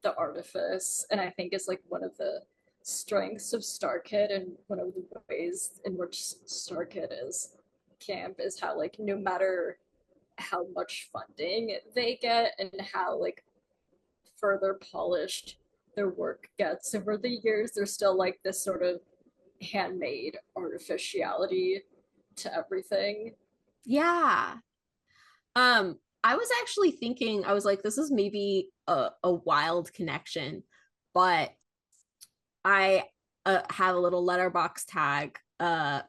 the artifice. And I think it's like one of the strengths of Starkid, and one of the ways in which Starkid is camp is how like no matter how much funding they get and how like further polished their work gets over the years, there's still like this sort of handmade artificiality to everything. Yeah. I was actually thinking, I was like, this is maybe a wild connection, but I have a little letterbox tag,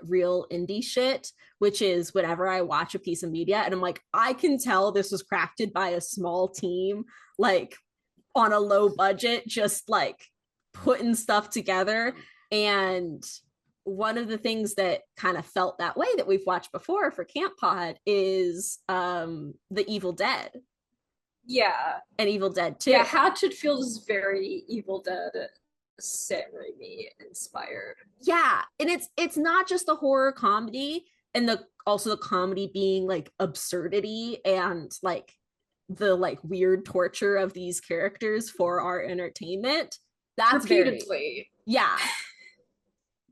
real indie shit, which is whenever I watch a piece of media and I'm like, I can tell this was crafted by a small team, like on a low budget, just like putting stuff together. And one of the things that kind of felt that way that we've watched before for Camp Pod is The Evil Dead. Yeah. And Evil Dead 2. Yeah, Hatchetfield is very Evil Dead Sam Raimi inspired. Yeah, and it's not just the horror comedy, and also the comedy being like absurdity and like the like weird torture of these characters for our entertainment. That's repeatedly.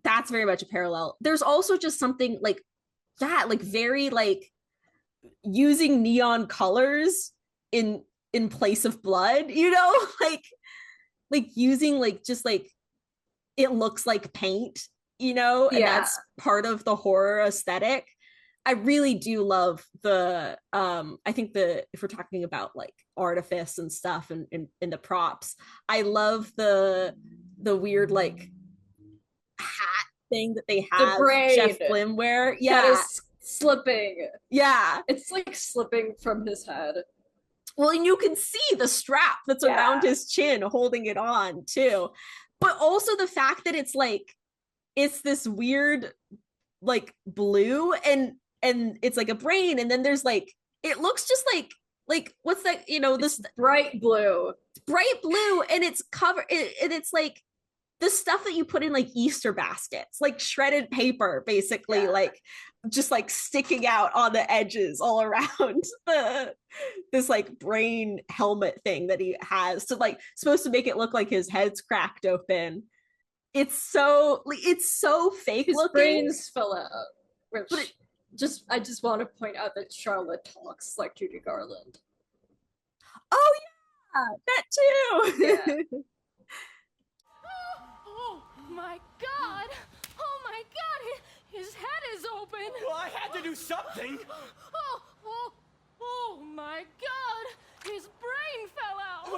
That's very much a parallel. There's also just something like that, like very like using neon colors in place of blood, like using like just like it looks like paint, and that's part of the horror aesthetic. I really do love the I think if we're talking about like artifice and stuff and the props, I love the weird like hat thing that they have Jeff Blim wear. Yeah, that is slipping. Yeah, it's like slipping from his head. Well, and you can see the strap that's around his chin holding it on too. But also the fact that it's like, it's this weird like blue and it's like a brain. And then there's like, it looks just like what's that, this bright blue. And it's covered and it's like the stuff that you put in like Easter baskets, like shredded paper, basically, like just like sticking out on the edges all around this like brain helmet thing that he has to like supposed to make it look like his head's cracked open. It's so fake His looking. brains fell out. Which I just want to point out that Charlotte talks like Judy Garland. Oh yeah, that too. Yeah. Oh my god! Oh my god! His head is open! Well, I had to do something! Oh my god! His brain fell out!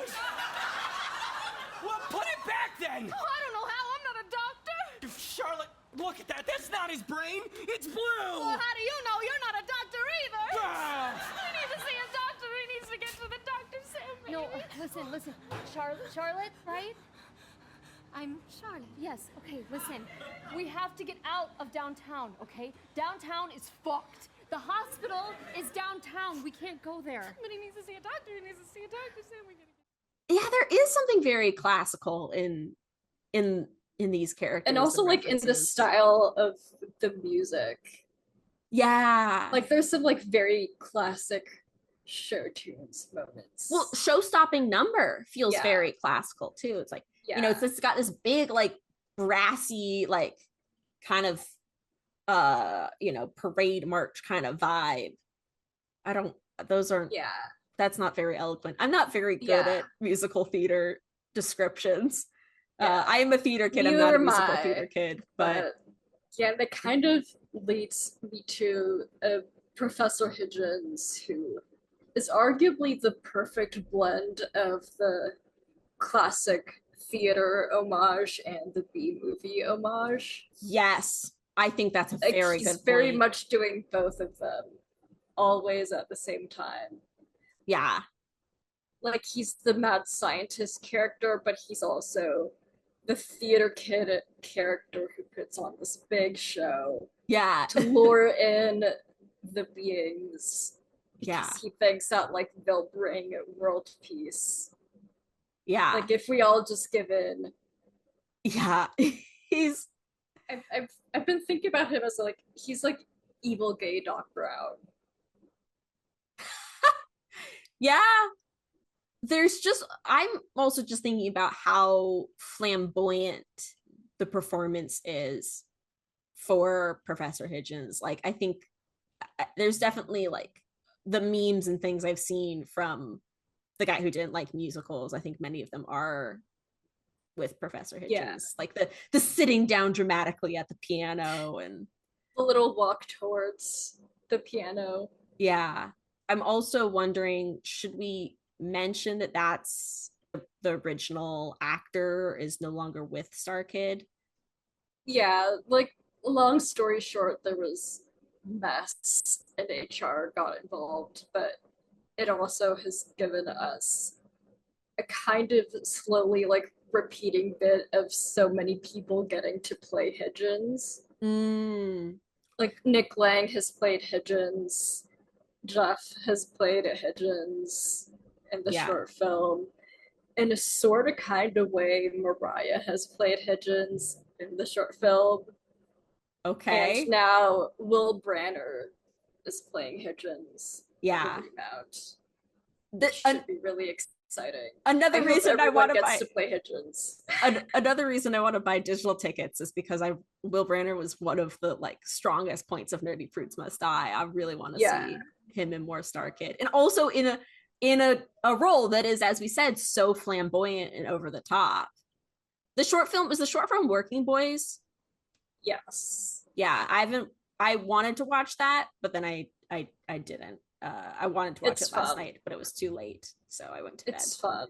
Well, put it back then! Oh, I don't know how, I'm not a doctor! Charlotte, look at that! That's not his brain! It's blue! Well, how do you know? You're not a doctor either! Ah! I need to see a doctor! He needs to get to the doctor, Sam, baby. No, listen. Charlotte, right? I'm Charlotte. Yes, okay, listen. We have to get out of downtown, okay? Downtown is fucked. The hospital is downtown. We can't go there. But he needs to see a doctor. Sam. Yeah, there is something very classical in these characters. And also like in the style of the music. Yeah. Like there's some like very classic show tunes moments. Well, show-stopping number feels very classical too. It's like, you know, it's got this big like brassy like kind of you know, parade march kind of vibe. That's not very eloquent. I'm not very good at musical theater descriptions. I am a theater kid. I'm not a musical theater kid, but yeah, that kind of leads me to Professor Higgins, who is arguably the perfect blend of the classic theater homage and the B-movie homage. Yes, I think that's a very good point. He's very much doing both of them always at the same time. Yeah. Like he's the mad scientist character, but he's also the theater kid character who puts on this big show. Yeah. To lure in the beings. Yeah. He thinks that like they'll bring world peace. Yeah. Like if we all just give in. Yeah. I've been thinking about him as like he's like evil gay Doc Brown. Yeah. I'm also just thinking about how flamboyant the performance is for Professor Higgins. Like I think there's definitely like the memes and things I've seen from the guy who didn't like musicals. I think many of them are with Professor Higgins. Like the sitting down dramatically at the piano and the little walk towards the piano. Yeah. I'm also wondering, should we mention that that's the original actor is no longer with Starkid? Yeah, like long story short, there was mess and HR got involved, but it also has given us a kind of slowly like repeating bit of so many people getting to play Higgins. Like Nick Lang has played Higgins, Jeff has played Higgins in the short film. In a sort of kind of way, Mariah has played Higgins in the short film. Okay. And now Will Branner is playing Higgins. Yeah. That should be really exciting. Another reason I want to play Higgins. Another reason I want to buy digital tickets is because Will Branner was one of the like strongest points of Nerdy Fruits Must Die. I really want to see him in more Starkid, and also in a role that is, as we said, so flamboyant and over the top. The short film Working Boys. Yes. Yeah, I wanted to watch that, but then I didn't. I wanted to watch it last night, but it was too late, so I went to bed. It's fun.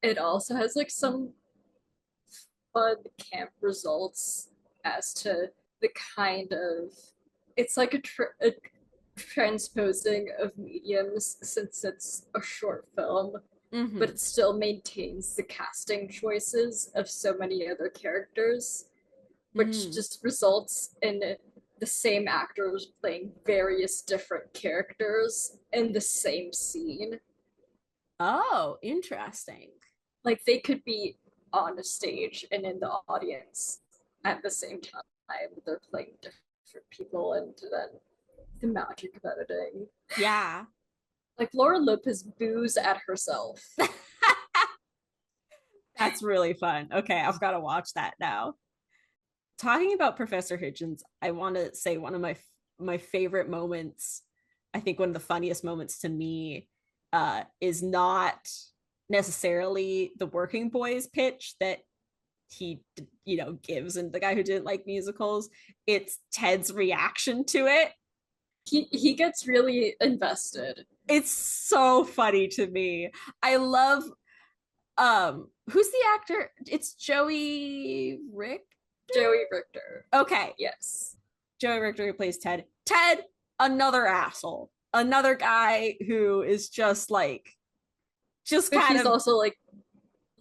It also has like some fun camp results as to the kind of it's like a transposing of mediums since it's a short film, but it still maintains the casting choices of so many other characters, which just results in the same actors playing various different characters in the same scene. Oh, interesting. Like they could be on a stage and in the audience at the same time. They're playing different people, and then the magic of editing. Yeah. Like Laura Lopez boos at herself. That's really fun. Okay, I've got to watch that now. Talking about Professor Hitchens, I want to say one of my favorite moments, I think one of the funniest moments to me, is not necessarily the working boys pitch that he gives, and the guy who didn't like musicals. It's Ted's reaction to it. He gets really invested. It's so funny to me. I love who's the actor? It's Joey Richter. Okay. Yes. Joey Richter, who plays Ted. Ted, another asshole. Another guy who is just kind he's of also like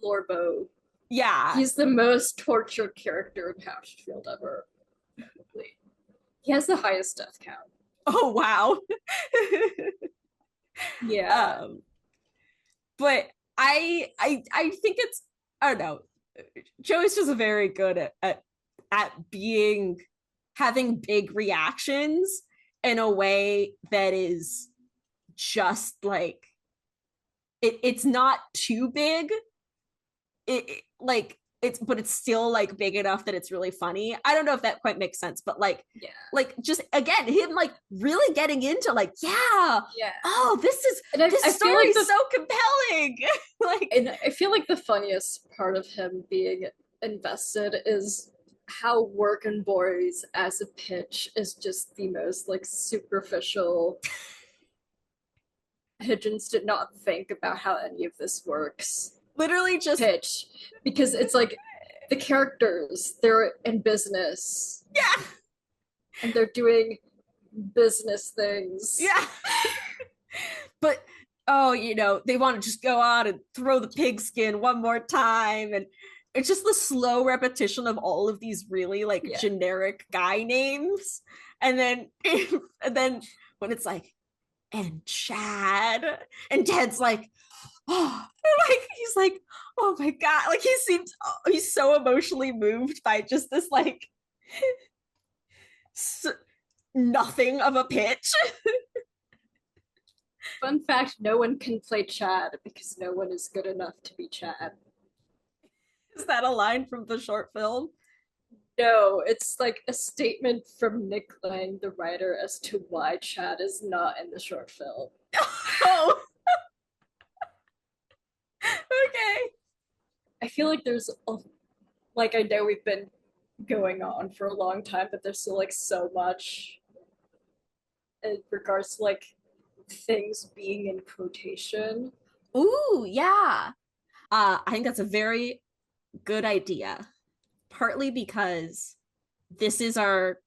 Lorbo. Yeah. He's the most tortured character in Hatfield ever. He has the highest death count. Oh wow. Yeah. But I think it's, I don't know. Joey's just very good at having big reactions in a way that is just like it's not too big. But it's still like big enough that it's really funny. I don't know if that quite makes sense, but just again, him like really getting into oh, this story is so compelling. And I feel like the funniest part of him being invested is how Workin' Boys as a pitch is just the most like superficial. Hitchens did not think about how any of this works. Literally just pitch, because it's like the characters, they're in business. Yeah. And they're doing business things. Yeah. But they want to just go out and throw the pigskin one more time, and it's just the slow repetition of all of these really generic guy names, and then when it's like, and Chad, and Ted's like, oh, he's like, oh my god, he's so emotionally moved by just this nothing of a pitch. Fun fact, no one can play Chad because no one is good enough to be Chad. Is that a line from the short film? No, it's like a statement from Nick Lang, the writer, as to why Chad is not in the short film. Oh. Okay. I feel like there's I know we've been going on for a long time, but there's still so much in regards to things being in quotation. Ooh, yeah. I think that's a very good idea. Partly because this is our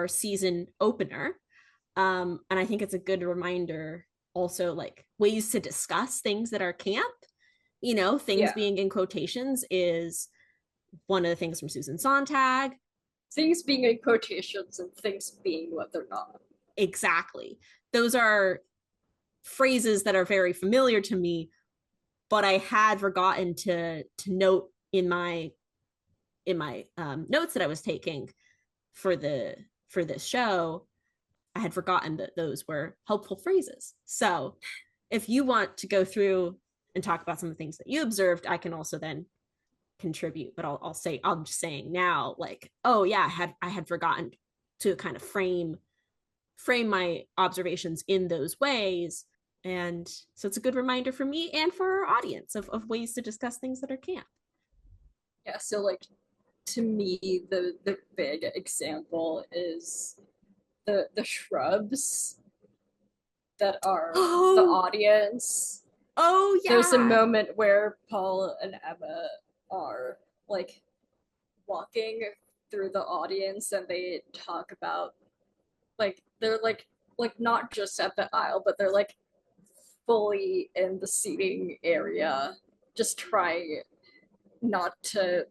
season opener. And I think it's a good reminder also ways to discuss things that are camp. Things being in quotations is one of the things from Susan Sontag. Things being in quotations and things being what they're not. Exactly. Those are phrases that are very familiar to me, but I had forgotten to note in my notes that I was taking for this show. I had forgotten that those were helpful phrases. So if you want to go through and talk about some of the things that you observed, I can also then contribute. But I'm just saying now, oh yeah, I had forgotten to kind of frame my observations in those ways. And so it's a good reminder for me and for our audience of ways to discuss things that are camp. Yeah, so to me, the big example is the shrubs that are the audience. Oh yeah. There's a moment where Paul and Emma are walking through the audience, and they talk about they're not just at the aisle, but they're fully in the seating area, just trying not to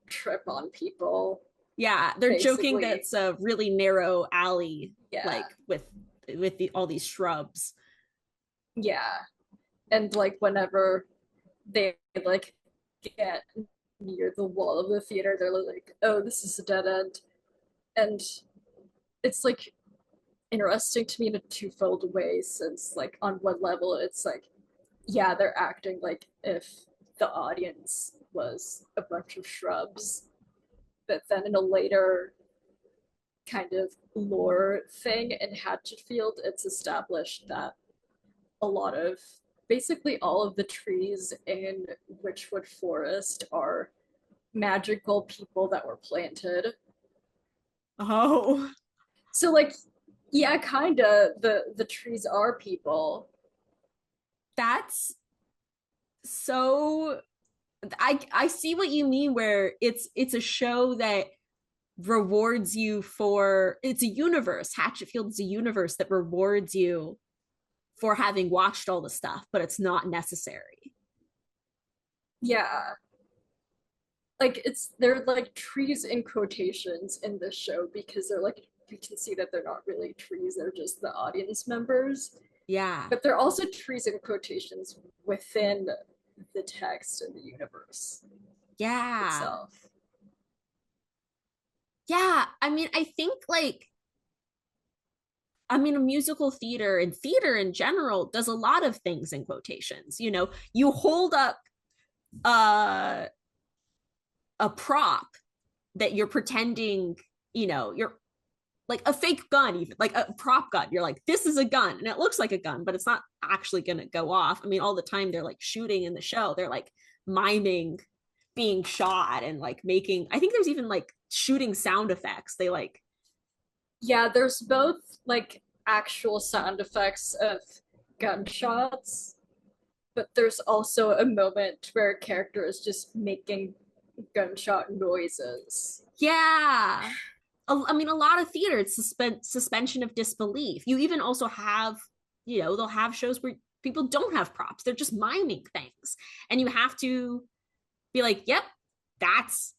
trip on people. Yeah, they're joking that it's a really narrow alley, with all these shrubs. Yeah. And whenever they get near the wall of the theater, they're like, oh, this is a dead end. And it's like interesting to me in a twofold way, since like on one level it's like, yeah, they're acting like if the audience was a bunch of shrubs, but then in a later kind of lore thing in Hatchetfield, it's established that a lot of basically all of the trees in Witchwood Forest are magical people that were planted. Oh, So like, yeah, kinda the trees are people. that's so I see what you mean, where it's a show that rewards you for, it's a universe. Hatchetfield is a universe that rewards you for having watched all the stuff, but it's not necessary. Yeah. Like they're like trees in quotations in this show because they're like, you can see that they're not really trees, they're just the audience members. Yeah. But they're also trees in quotations within the text and the universe Yeah. itself. Yeah. I mean, I think like, I mean, a musical theater and theater in general does a lot of things in quotations. You know, you hold up uh, a prop that you're pretending, you know, you're like a fake gun, even like a prop gun. You're like, this is a gun, and it looks like a gun, but it's not actually going to go off. I mean, all the time they're like shooting in the show. They're like miming being shot and like making. I think there's even like shooting sound effects. They like, Yeah, there's both like actual sound effects of gunshots, but there's also a moment where a character is just making gunshot noises. yeah. I mean, a lot of theater, it's suspension of disbelief. You even also have, you know, they'll have shows where people don't have props; they're just miming things, and you have to be like, "Yep, that's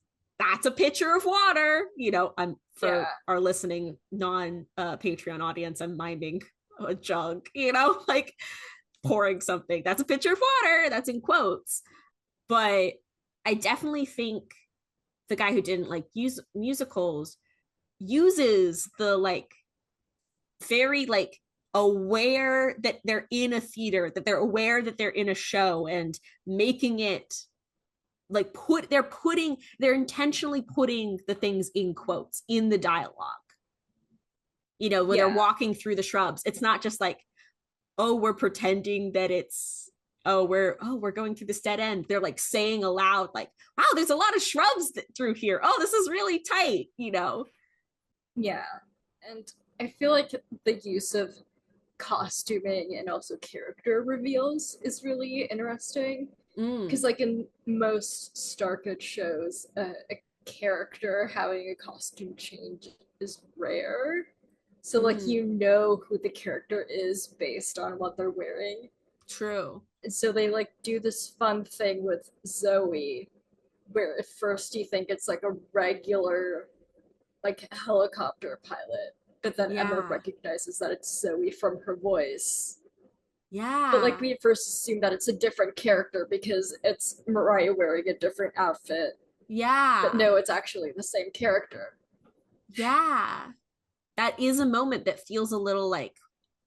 a pitcher of water." You know, I'm Yeah. for our listening non Patreon audience, I'm miming a jug. You know, like pouring something. That's a pitcher of water. That's in quotes, but I definitely think the guy who didn't like use musicals uses the like very like aware that they're in a theater, that they're aware that they're in a show, and making it like they're intentionally putting the things in quotes in the dialogue. You know, when they're Yeah. walking through the shrubs, it's not just like, oh, we're pretending that it's, we're going through this dead end. They're like saying aloud, like, wow, there's a lot of shrubs through here. Oh, this is really tight, you know. Yeah. And I feel like the use of costuming and also character reveals is really interesting. Because, Mm, like, in most Starkid shows, a character having a costume change is rare. So, like, mm, you know who the character is based on what they're wearing. true. And so they, like, do this fun thing with Zoe, where at first you think it's like a regular like helicopter pilot, but then Emma Yeah. recognizes that it's Zoe from her voice. But like Yeah. we first assume that it's a different character because it's Mariah wearing a different outfit. But Yeah. no, it's actually the same character. Yeah. That is a moment that feels a little like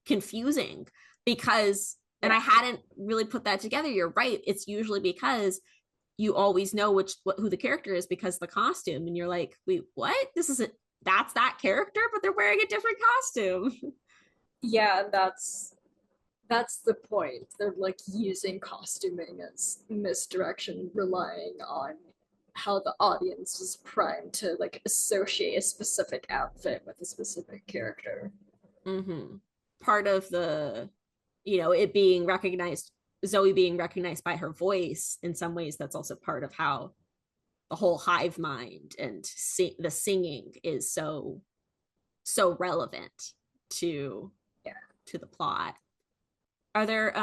confusing because, and Yeah. I hadn't really put that together. You're right. It's usually because you always know who the character is because of the costume, and you're like, wait, what? This isn't, that's that character, but they're wearing a different costume. Yeah, that's the point. They're like using costuming as misdirection, relying on how the audience is primed to like associate a specific outfit with a specific character. Mm-hmm. Part of the, you know, it being recognized, Zoe being recognized by her voice, in some ways that's also part of how the whole hive mind and the singing is so relevant to Yeah. to the plot. Are there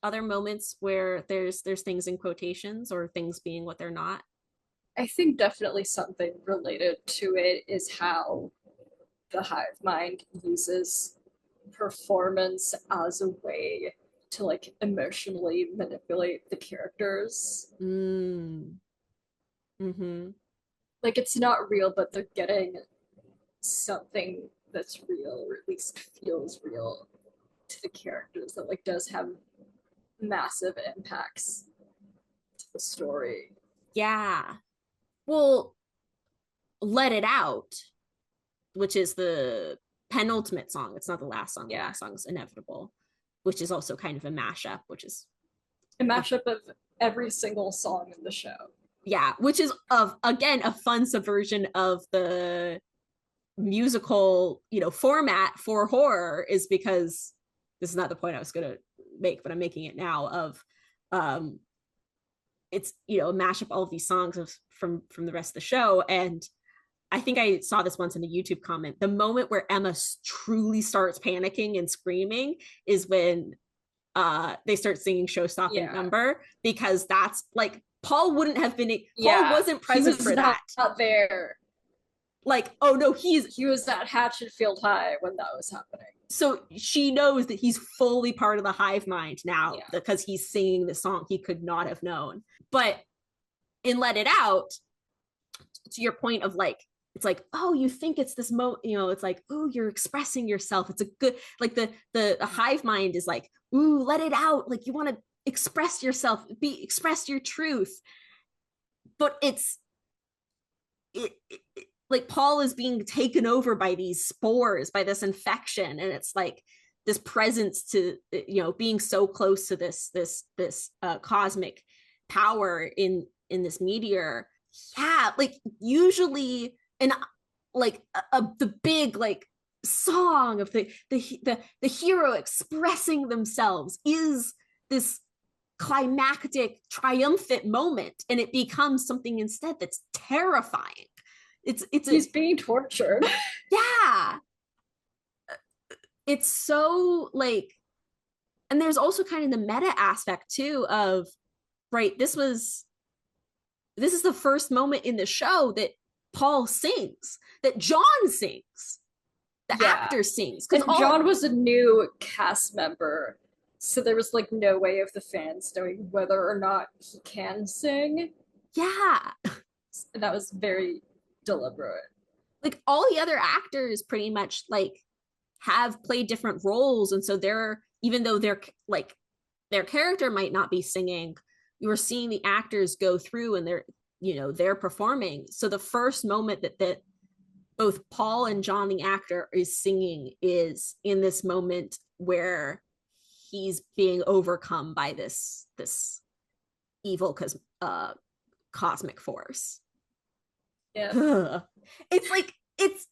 other moments where there's things in quotations or things being what they're not? I think definitely something related to it is how the hive mind uses performance as a way to like emotionally manipulate the characters. Like it's not real, but they're getting something that's real, or at least feels real to the characters that like does have massive impacts to the story. Yeah. Well, Let It Out, which is the penultimate song. It's not the last song. The last song is Inevitable, which is also kind of a mashup, which is a mashup of every single song in the show. Yeah, which is again a fun subversion of the musical, format for horror, is because this is not the point I was going to make, but I'm making it now, of it's a mashup all of these songs from the rest of the show. And I think I saw this once in a YouTube comment. The moment where Emma truly starts panicking and screaming is when they start singing Show-Stopping Number, because that's like, Paul wouldn't have been, Paul wasn't present for that. Not there. Like, oh no, he was at Hatchetfield High when that was happening. So she knows that he's fully part of the hive mind now, because he's singing the song he could not have known. But in Let It Out, to your point of like, it's like, oh, you think it's this it's like, oh, you're expressing yourself. It's a good, like the hive mind is like, ooh, let it out. Like you want to express yourself, express your truth. But it's like Paul is being taken over by these spores, by this infection, and it's like this presence to being so close to this cosmic power in this meteor. Yeah, like usually, and like the big like song of the hero expressing themselves is this climactic, triumphant moment, and it becomes something instead that's terrifying. He's being tortured. Yeah, it's so like, and there's also kind of the meta aspect too of, right, this is the first moment in the show that Paul sings, that John sings, the actor sings, because John was a new cast member, so there was like no way of the fans knowing whether or not he can sing. Yeah, and that was very deliberate. Like all the other actors pretty much like have played different roles, and so they're, even though they're like their character might not be singing, you were seeing the actors go through and they're performing. So the first moment that both Paul and John the actor is singing is in this moment where he's being overcome by this evil cosmic force. Yeah. It's like, this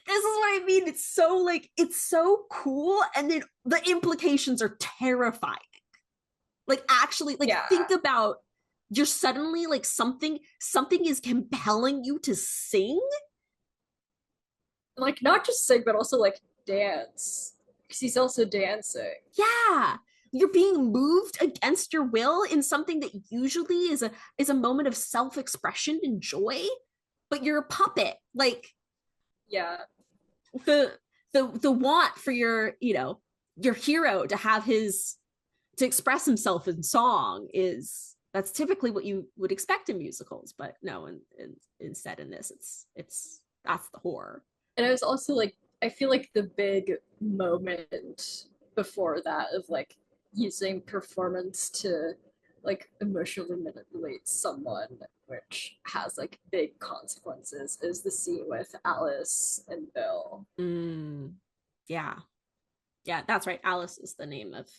is what I mean. It's so like, it's so cool, and then the implications are terrifying. Like actually, like think about, you're suddenly like something is compelling you to sing, like not just sing but also like dance, because he's also dancing. Yeah, you're being moved against your will in something that usually is a moment of self-expression and joy, but you're a puppet. Like the want for your hero to have to express himself in song that's typically what you would expect in musicals, but no, and instead in this that's the horror. And it was also like, I feel like the big moment before that of like using performance to like emotionally manipulate someone, which has like big consequences, is the scene with Alice and Bill. Yeah, that's right. Alice is the name of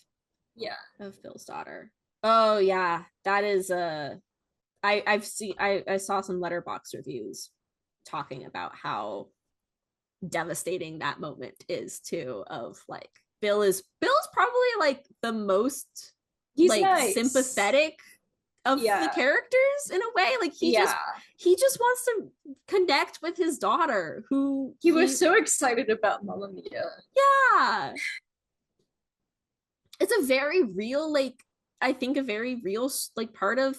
Bill's daughter. Oh yeah, that is I saw some Letterboxd reviews talking about how devastating that moment is too, of like Bill's probably like the most nice, sympathetic of the characters in a way. Like he just wants to connect with his daughter, who he was so excited about Mamma Mia. Yeah, it's a very real, like I think a very real like part of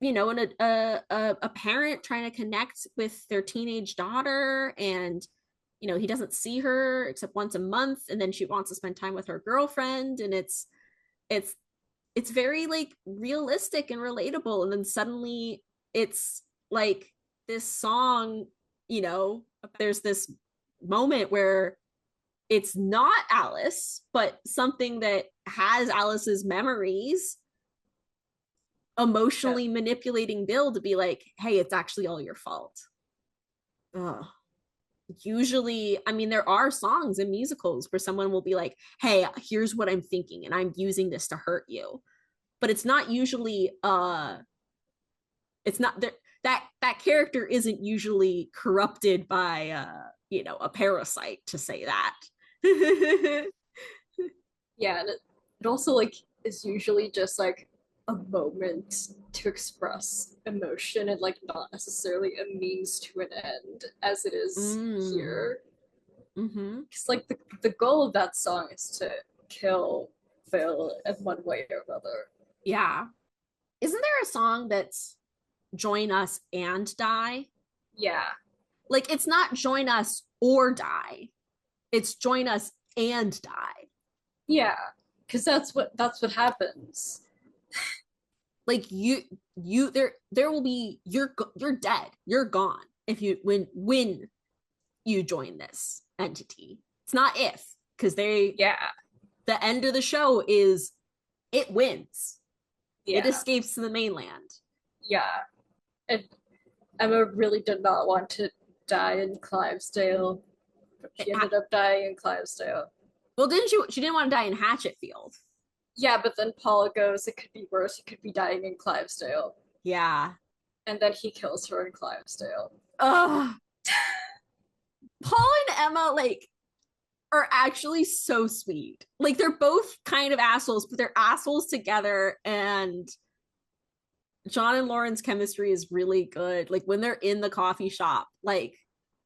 a parent trying to connect with their teenage daughter, and he doesn't see her except once a month, and then she wants to spend time with her girlfriend, and it's it's very like realistic and relatable, and then suddenly it's like this song, there's this moment where it's not Alice, but something that has Alice's memories emotionally manipulating Bill to be like, hey, it's actually all your fault. Ugh. Usually, I mean, there are songs in musicals where someone will be like, hey, here's what I'm thinking, and I'm using this to hurt you. But it's not usually it's not that character isn't usually corrupted by a parasite to say that. Yeah, and it also like is usually just like a moment to express emotion and like not necessarily a means to an end as it is here. Mm-hmm. Because like the goal of that song is to kill Phil in one way or another. Yeah. Isn't there a song that's join us and die? Yeah. Like it's not join us or die. It's join us and die. Yeah. Because that's what happens. Like you there will be you're dead. You're gone if you when you join this entity. It's not if, because the end of the show is it wins. It escapes to the mainland. Yeah. And Emma really did not want to die in Clivesdale, but she ended up dying in Clivesdale. Well, she didn't want to die in Hatchetfield. Yeah, but then Paula goes, it could be worse. It could be dying in Clivesdale. Yeah. And then he kills her in Clivesdale. Ugh. Paul and Emma, like, are actually so sweet. Like, they're both kind of assholes, but they're assholes together. And John and Lauren's chemistry is really good. Like, when they're in the coffee shop, like,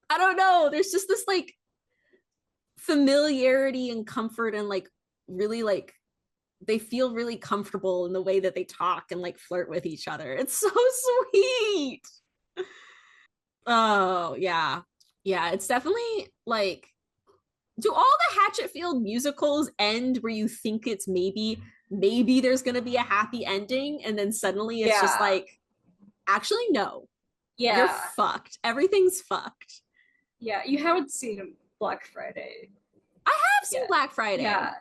I don't know, there's just this, like, familiarity and comfort and, like, really, like, they feel really comfortable in the way that they talk and, like, flirt with each other. It's so sweet. Oh, yeah. Yeah, it's definitely, like, do all the Hatchetfield musicals end where you think it's maybe there's going to be a happy ending, and then suddenly it's just like, actually, no. Yeah. You're fucked. Everything's fucked. Yeah, you haven't seen Black Friday. I have seen Black Friday. Yeah.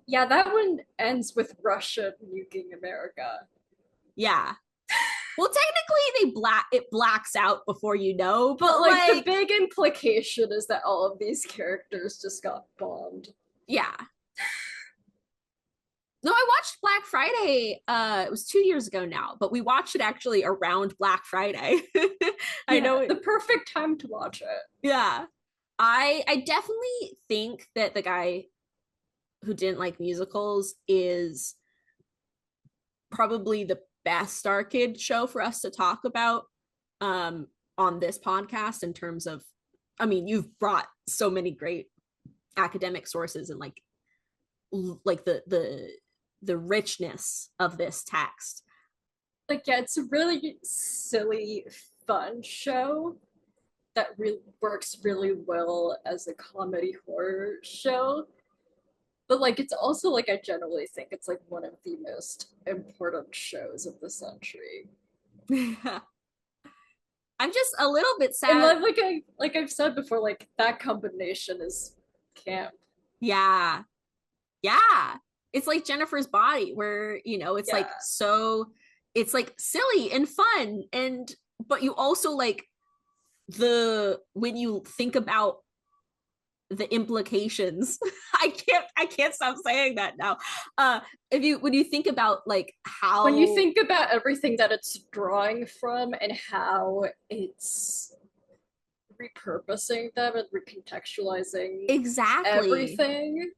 Yeah, that one ends with Russia nuking America. Yeah. Well, technically it blacks out before you know, but like the big implication is that all of these characters just got bombed. Yeah. No, I watched Black Friday. It was 2 years ago now, but we watched it actually around Black Friday. I know the perfect time to watch it. Yeah. I definitely think that the guy who didn't like musicals is probably the best Starkid show for us to talk about on this podcast, in terms of, I mean, you've brought so many great academic sources and like the richness of this text. Like, yeah, it's a really silly, fun show that really works really well as a comedy horror show. But like, it's also like, I generally think it's like one of the most important shows of the century. I'm just a little bit sad. And like I've said before, like that combination is camp. Yeah. It's like Jennifer's Body, where it's like, so it's like silly and fun, but you also like when you think about the implications. I can't stop saying that now. When you think about like how, when you think about everything that it's drawing from and how it's repurposing them and recontextualizing exactly everything.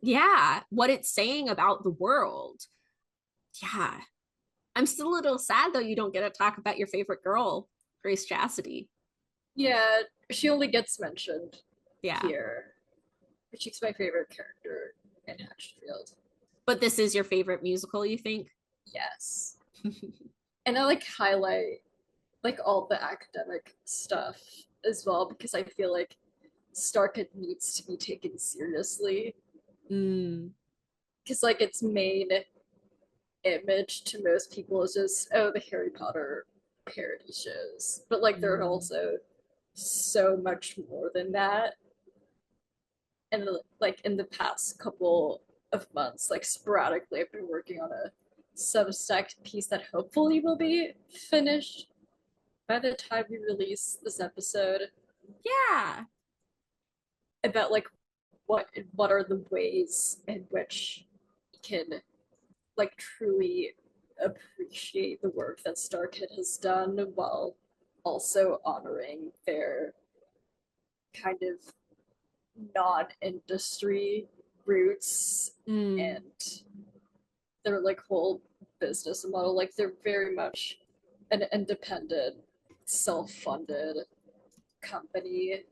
Yeah, what it's saying about the world. Yeah. I'm still a little sad though you don't get to talk about your favorite girl, Grace Chastity. Yeah, she only gets mentioned here. But she's my favorite character in Hatchetfield. But this is your favorite musical, you think? Yes. And I like highlight like all the academic stuff as well, because I feel like Starkid needs to be taken seriously. Mm. Because like its main image to most people is just, oh, the Harry Potter parody shows. But like there are also so much more than that. And like in the past couple of months, like sporadically, I've been working on a Substack piece that hopefully will be finished by the time we release this episode Yeah. about like what are the ways in which we can like truly appreciate the work that Starkid has done while also honoring their kind of non-industry roots and their like whole business model. Like they're very much an independent, self-funded company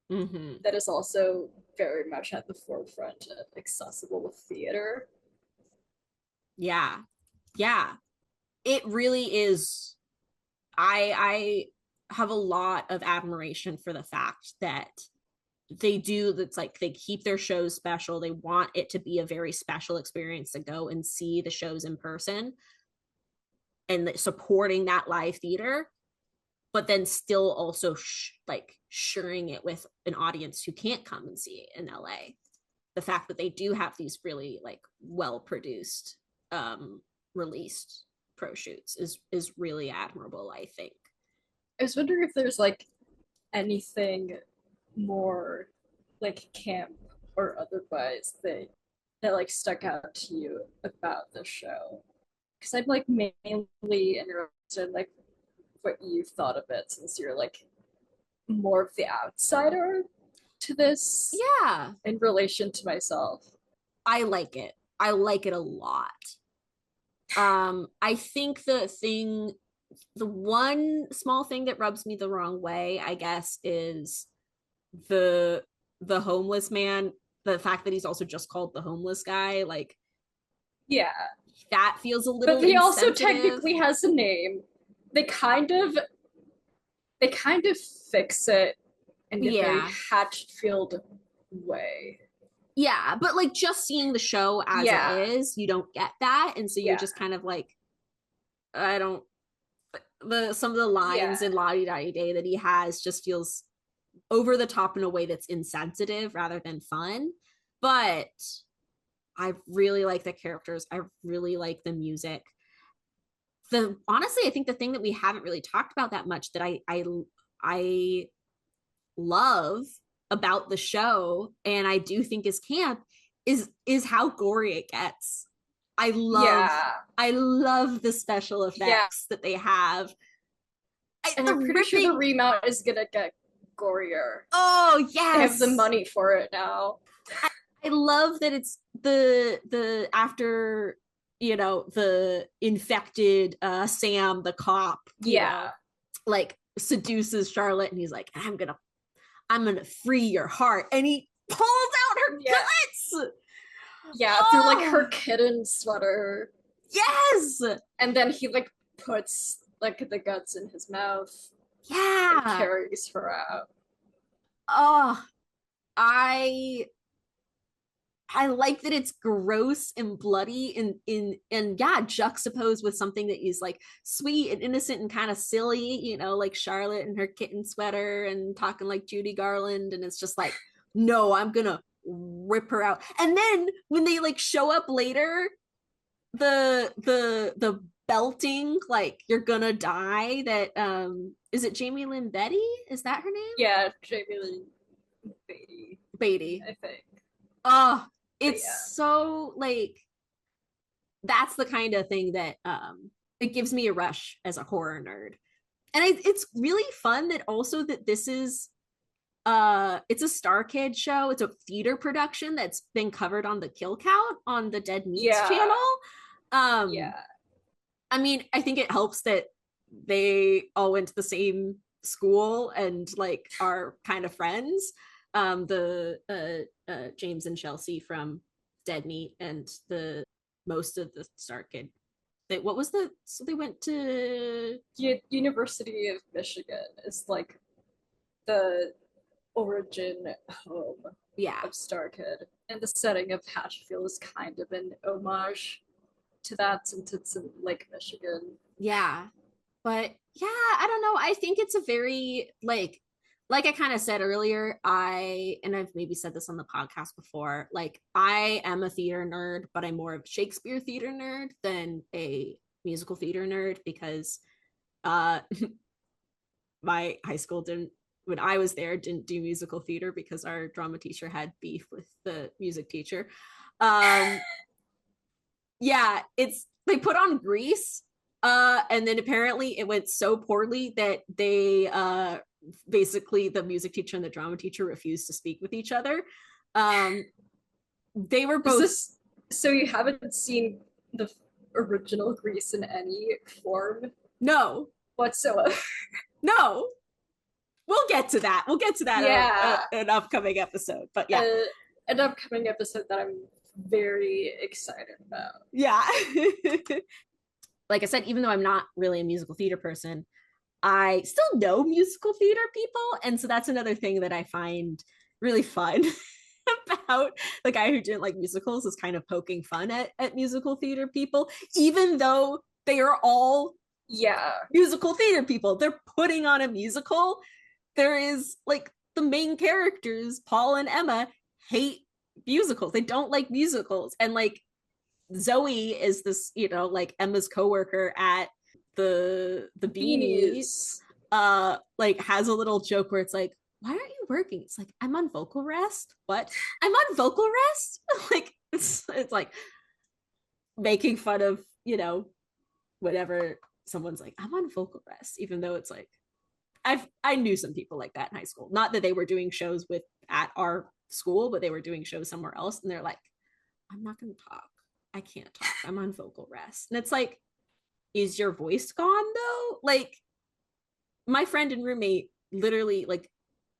that is also very much at the forefront of accessible theater. Yeah. Yeah. It really is. I have a lot of admiration for the fact that they do, that's like they keep their shows special. They want it to be a very special experience to go and see the shows in person and supporting that live theater, but then still also like sharing it with an audience who can't come and see it in LA. The fact that they do have these really like well produced released pro shoots is really admirable, I think. I was wondering if there's like anything more like camp or otherwise that like stuck out to you about the show, because I'm like mainly interested in like what you thought of it, since you're like more of the outsider to this Yeah, in relation to myself. I like it. I like it a lot. I think the one small thing that rubs me the wrong way, I guess, is the homeless man. The fact that he's also just called the homeless guy, like, Yeah, that feels a but little he also insensitive. technically has a name. They kind of fix it in a very Yeah. Hatfield way. Yeah, but like just seeing the show as it Yeah, is, you don't get that, and so you're yeah, just kind of like, I don't. Some of the yeah. lines in La Di Da Day that he has just feels over the top in a way that's insensitive rather than fun. But I really like the characters. I really like the music. The honestly, I think the thing that we haven't really talked about that much that I love about the show, and I do think is camp, is how gory it gets. I love Yeah. I love the special Yeah. effects that they have. And The I'm pretty sure the ripping. remount is gonna get gorier. Oh They have the yes, money for it now. I love that it's the after, the infected Sam the cop, Yeah. like seduces Charlotte, and he's like, I'm gonna free your heart, and he pulls out her Yeah. guts. Yeah, through like her kitten sweater. Yes. And then he like puts like the guts in his mouth and Yeah. carries her out. Oh, I like that it's gross and bloody and yeah, juxtaposed with something that is like sweet and innocent and kind of silly, like Charlotte and her kitten sweater and talking like Judy Garland, and it's just like, no, I'm gonna rip her out. And then when they like show up later, the belting, like, you're gonna die, that is it Jamie Lynn Betty? Is that her name? Yeah, Jamie Lee Beatty. I think. Oh, it's yeah. so like, that's the kind of thing that it gives me a rush as a horror nerd. And it's really fun that also that this is it's a Starkid show. It's a theater production that's been covered on the Kill Count on the Dead Meats channel. Yeah. I mean, I think it helps that they all went to the same school and like are kind of friends. The James and Chelsea from Dead Meat and the most of the Starkid. So they went to University of Michigan is like the origin home Yeah. of Starkid. And the setting of Hatchetfield is kind of an homage to that since it's in Lake Michigan. Yeah. But yeah, I don't know. I think it's a very like I kind of said earlier, and I've maybe said this on the podcast before, like I am a theater nerd, but I'm more of a Shakespeare theater nerd than a musical theater nerd because uh my high school didn't when I was there didn't do musical theater because our drama teacher had beef with the music teacher. Yeah, it's they put on Grease, and then apparently it went so poorly that they basically the music teacher and the drama teacher refused to speak with each other. They were both. So you haven't seen the original Grease in any form No whatsoever? No, we'll get to that. We'll get to that. Yeah. An upcoming episode, but yeah, an upcoming episode that I'm very excited about. Yeah. Like I said, even though I'm not really a musical theater person, I still know musical theater people. And so that's another thing that I find really fun about the guy who didn't like musicals is kind of poking fun at musical theater people, even though they are all musical theater people. They're putting on a musical. There is like the main characters, Paul and Emma, hate musicals. They don't like musicals. And like Zoe is this, like Emma's coworker at the Beanies, like has a little joke where it's like, why aren't you working? It's like, I'm on vocal rest. What? I'm on vocal rest? Like it's like making fun of, whatever someone's like, I'm on vocal rest, even though it's like I knew some people like that in high school. Not that they were doing shows at our school, but they were doing shows somewhere else, and they're like, I'm not gonna talk. I can't talk. I'm on vocal rest. And it's like, is your voice gone though? Like my friend and roommate literally like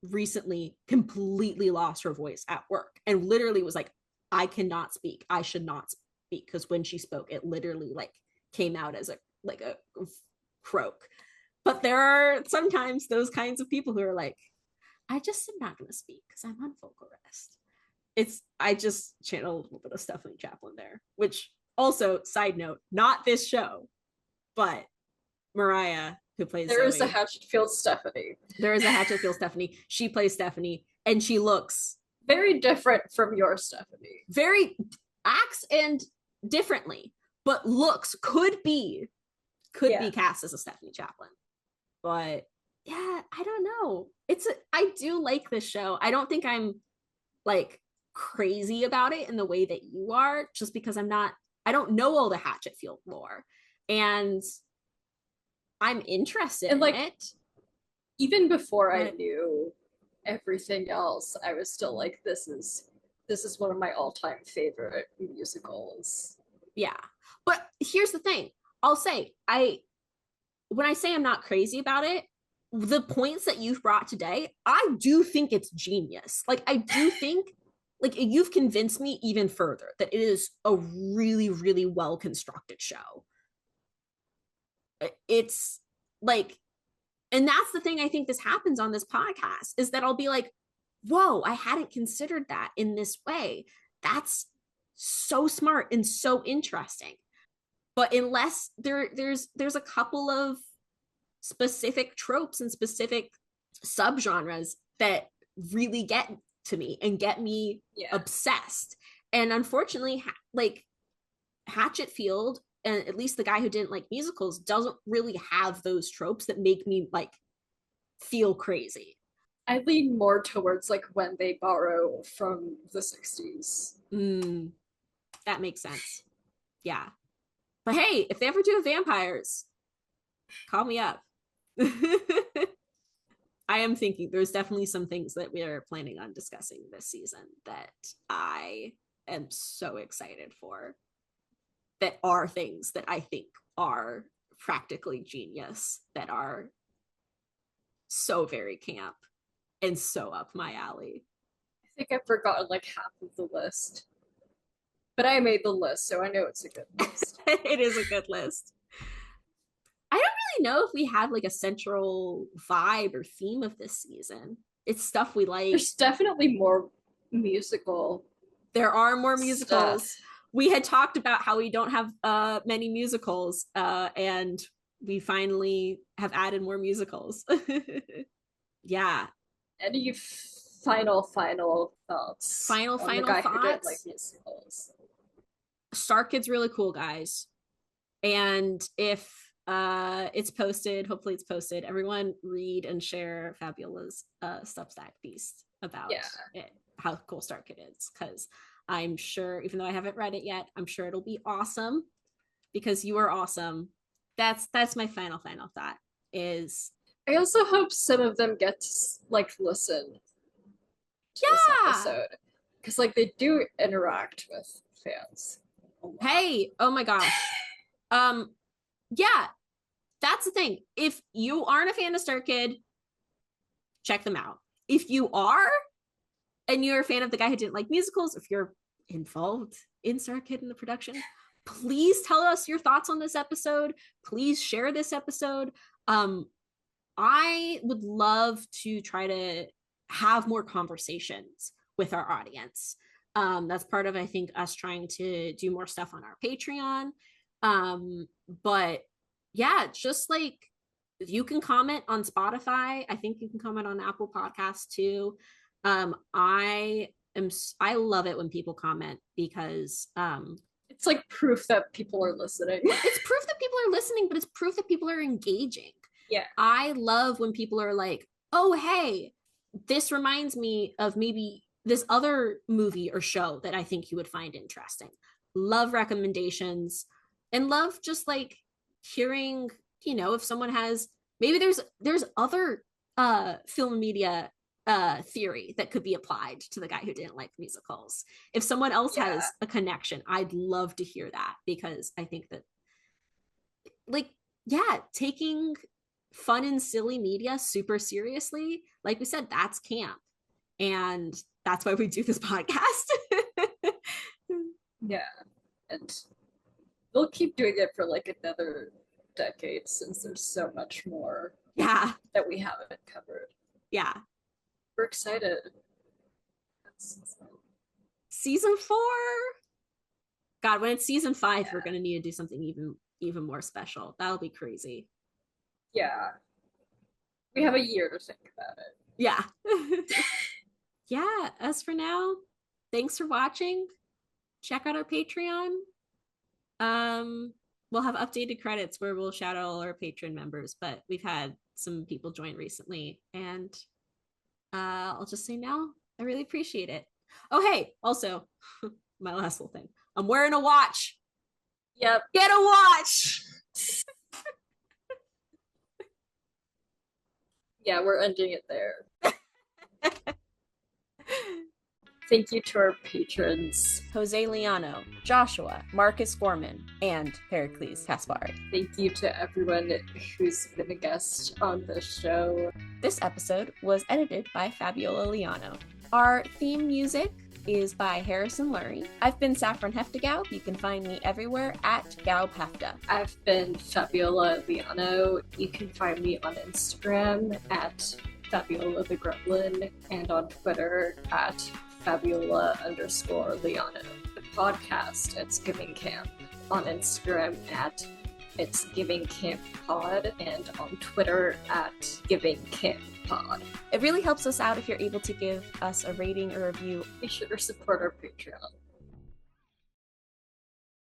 recently completely lost her voice at work and literally was like, I cannot speak. I should not speak. Because when she spoke, it literally like came out as a croak. But there are sometimes those kinds of people who are like, I just am not going to speak because I'm on vocal rest. I just channel a little bit of Stephanie Chaplin there, which also, side note, not this show, but Mariah, who plays There Zoe. is a Hatchetfield Stephanie. There is a Hatchetfield Stephanie. She plays Stephanie, and she looks very different from your Stephanie. Very acts and differently, but looks could be cast as a Stephanie Chaplin. But yeah, I don't know. I do like this show. I don't think I'm like crazy about it in the way that you are, just because I don't know all the Hatchetfield lore, and I'm interested in it. Even before I knew everything else, I was still like, this is one of my all-time favorite musicals. Yeah. But here's the thing. I'll say, when I say I'm not crazy about it, the points that you've brought today, I do think it's genius. Like, I do think, like, you've convinced me even further that it is a really, really well-constructed show. It's, like, and that's the thing I think this happens on this podcast, is that I'll be like, whoa, I hadn't considered that in this way. That's so smart and so interesting. But unless there's a couple of specific tropes and specific subgenres that really get to me and get me obsessed. And unfortunately, like Hatchetfield, and at least the guy who didn't like musicals, doesn't really have those tropes that make me like feel crazy. I lean more towards like when they borrow from the 60s. That makes sense. Yeah. But hey, if they ever do vampires, call me up. I am thinking there's definitely some things that we are planning on discussing this season that I am so excited for, that are things that I think are practically genius, that are so very camp and so up my alley. I think I've forgotten like half of the list. But I made the list, so I know it's a good list. It is a good list. I don't really know if we have like a central vibe or theme of this season. it's stuff we like. There's definitely more musical. There are more musicals. Stuff. We had talked about how we don't have many musicals, and we finally have added more musicals. Yeah. Any final thoughts? Final on the guy who didn't thoughts? like musicals. Starkid's really cool, guys. And if it's posted, hopefully it's posted, everyone read and share Fabiola's Substack piece about it, how cool Starkid is, because I'm sure, even though I haven't read it yet, I'm sure it'll be awesome because you are awesome. That's my final thought is I also hope some of them get to like listen to this episode, because like they do interact with fans. Hey, oh my gosh. Yeah, that's the thing. If you aren't a fan of Starkid, check them out. If you are, and you're a fan of the guy who didn't like musicals, if you're involved in Starkid in the production, please tell us your thoughts on this episode. Please share this episode. I would love to try to have more conversations with our audience. That's part of, I think, us trying to do more stuff on our Patreon. But yeah, just like you can comment on Spotify. I think you can comment on Apple Podcasts too. I love it when people comment because it's like proof that people are listening. It's proof that people are listening, but it's proof that people are engaging. Yeah. I love when people are like, oh, hey, this reminds me of maybe this other movie or show that I think you would find interesting. Love recommendations and love just like hearing, you know, if someone has, maybe there's other film media theory that could be applied to the guy who didn't like musicals. If someone else has a connection, I'd love to hear that, because I think that, like, yeah, taking fun and silly media super seriously, like we said, that's camp, and that's why we do this podcast. Yeah, and we'll keep doing it for like another decade, since there's so much more that we haven't covered. Yeah, we're excited. Season 4. God, when it's season 5, we're gonna need to do something even more special. That'll be crazy. Yeah, we have a year to think about it. Yeah. Yeah, as for now, thanks for watching. Check out our Patreon. We'll have updated credits where we'll shout out all our Patreon members, but we've had some people join recently, and I'll just say now, I really appreciate it. Oh, hey, also, my last little thing. I'm wearing a watch. Yep. Get a watch! Yeah, we're ending it there. Thank you to our patrons, Jose Liaño, Joshua, Marcus Gorman, and Pericles Kaspari. Thank you to everyone who's been a guest on this show. This episode was edited by Fabiola Liaño. Our theme music is by Harrison Lurie. I've been Saffron Hefta-Gaub. You can find me everywhere at Gaub Hefta. I've been Fabiola Liaño. You can find me on Instagram at Fabiola the Gremlin, and on Twitter at Fabiola_Liaño. The podcast, It's Giving Camp, on Instagram at It's Giving Camp Pod, and on Twitter at Giving Camp Pod. It really helps us out if you're able to give us a rating or review. Be sure to support our Patreon.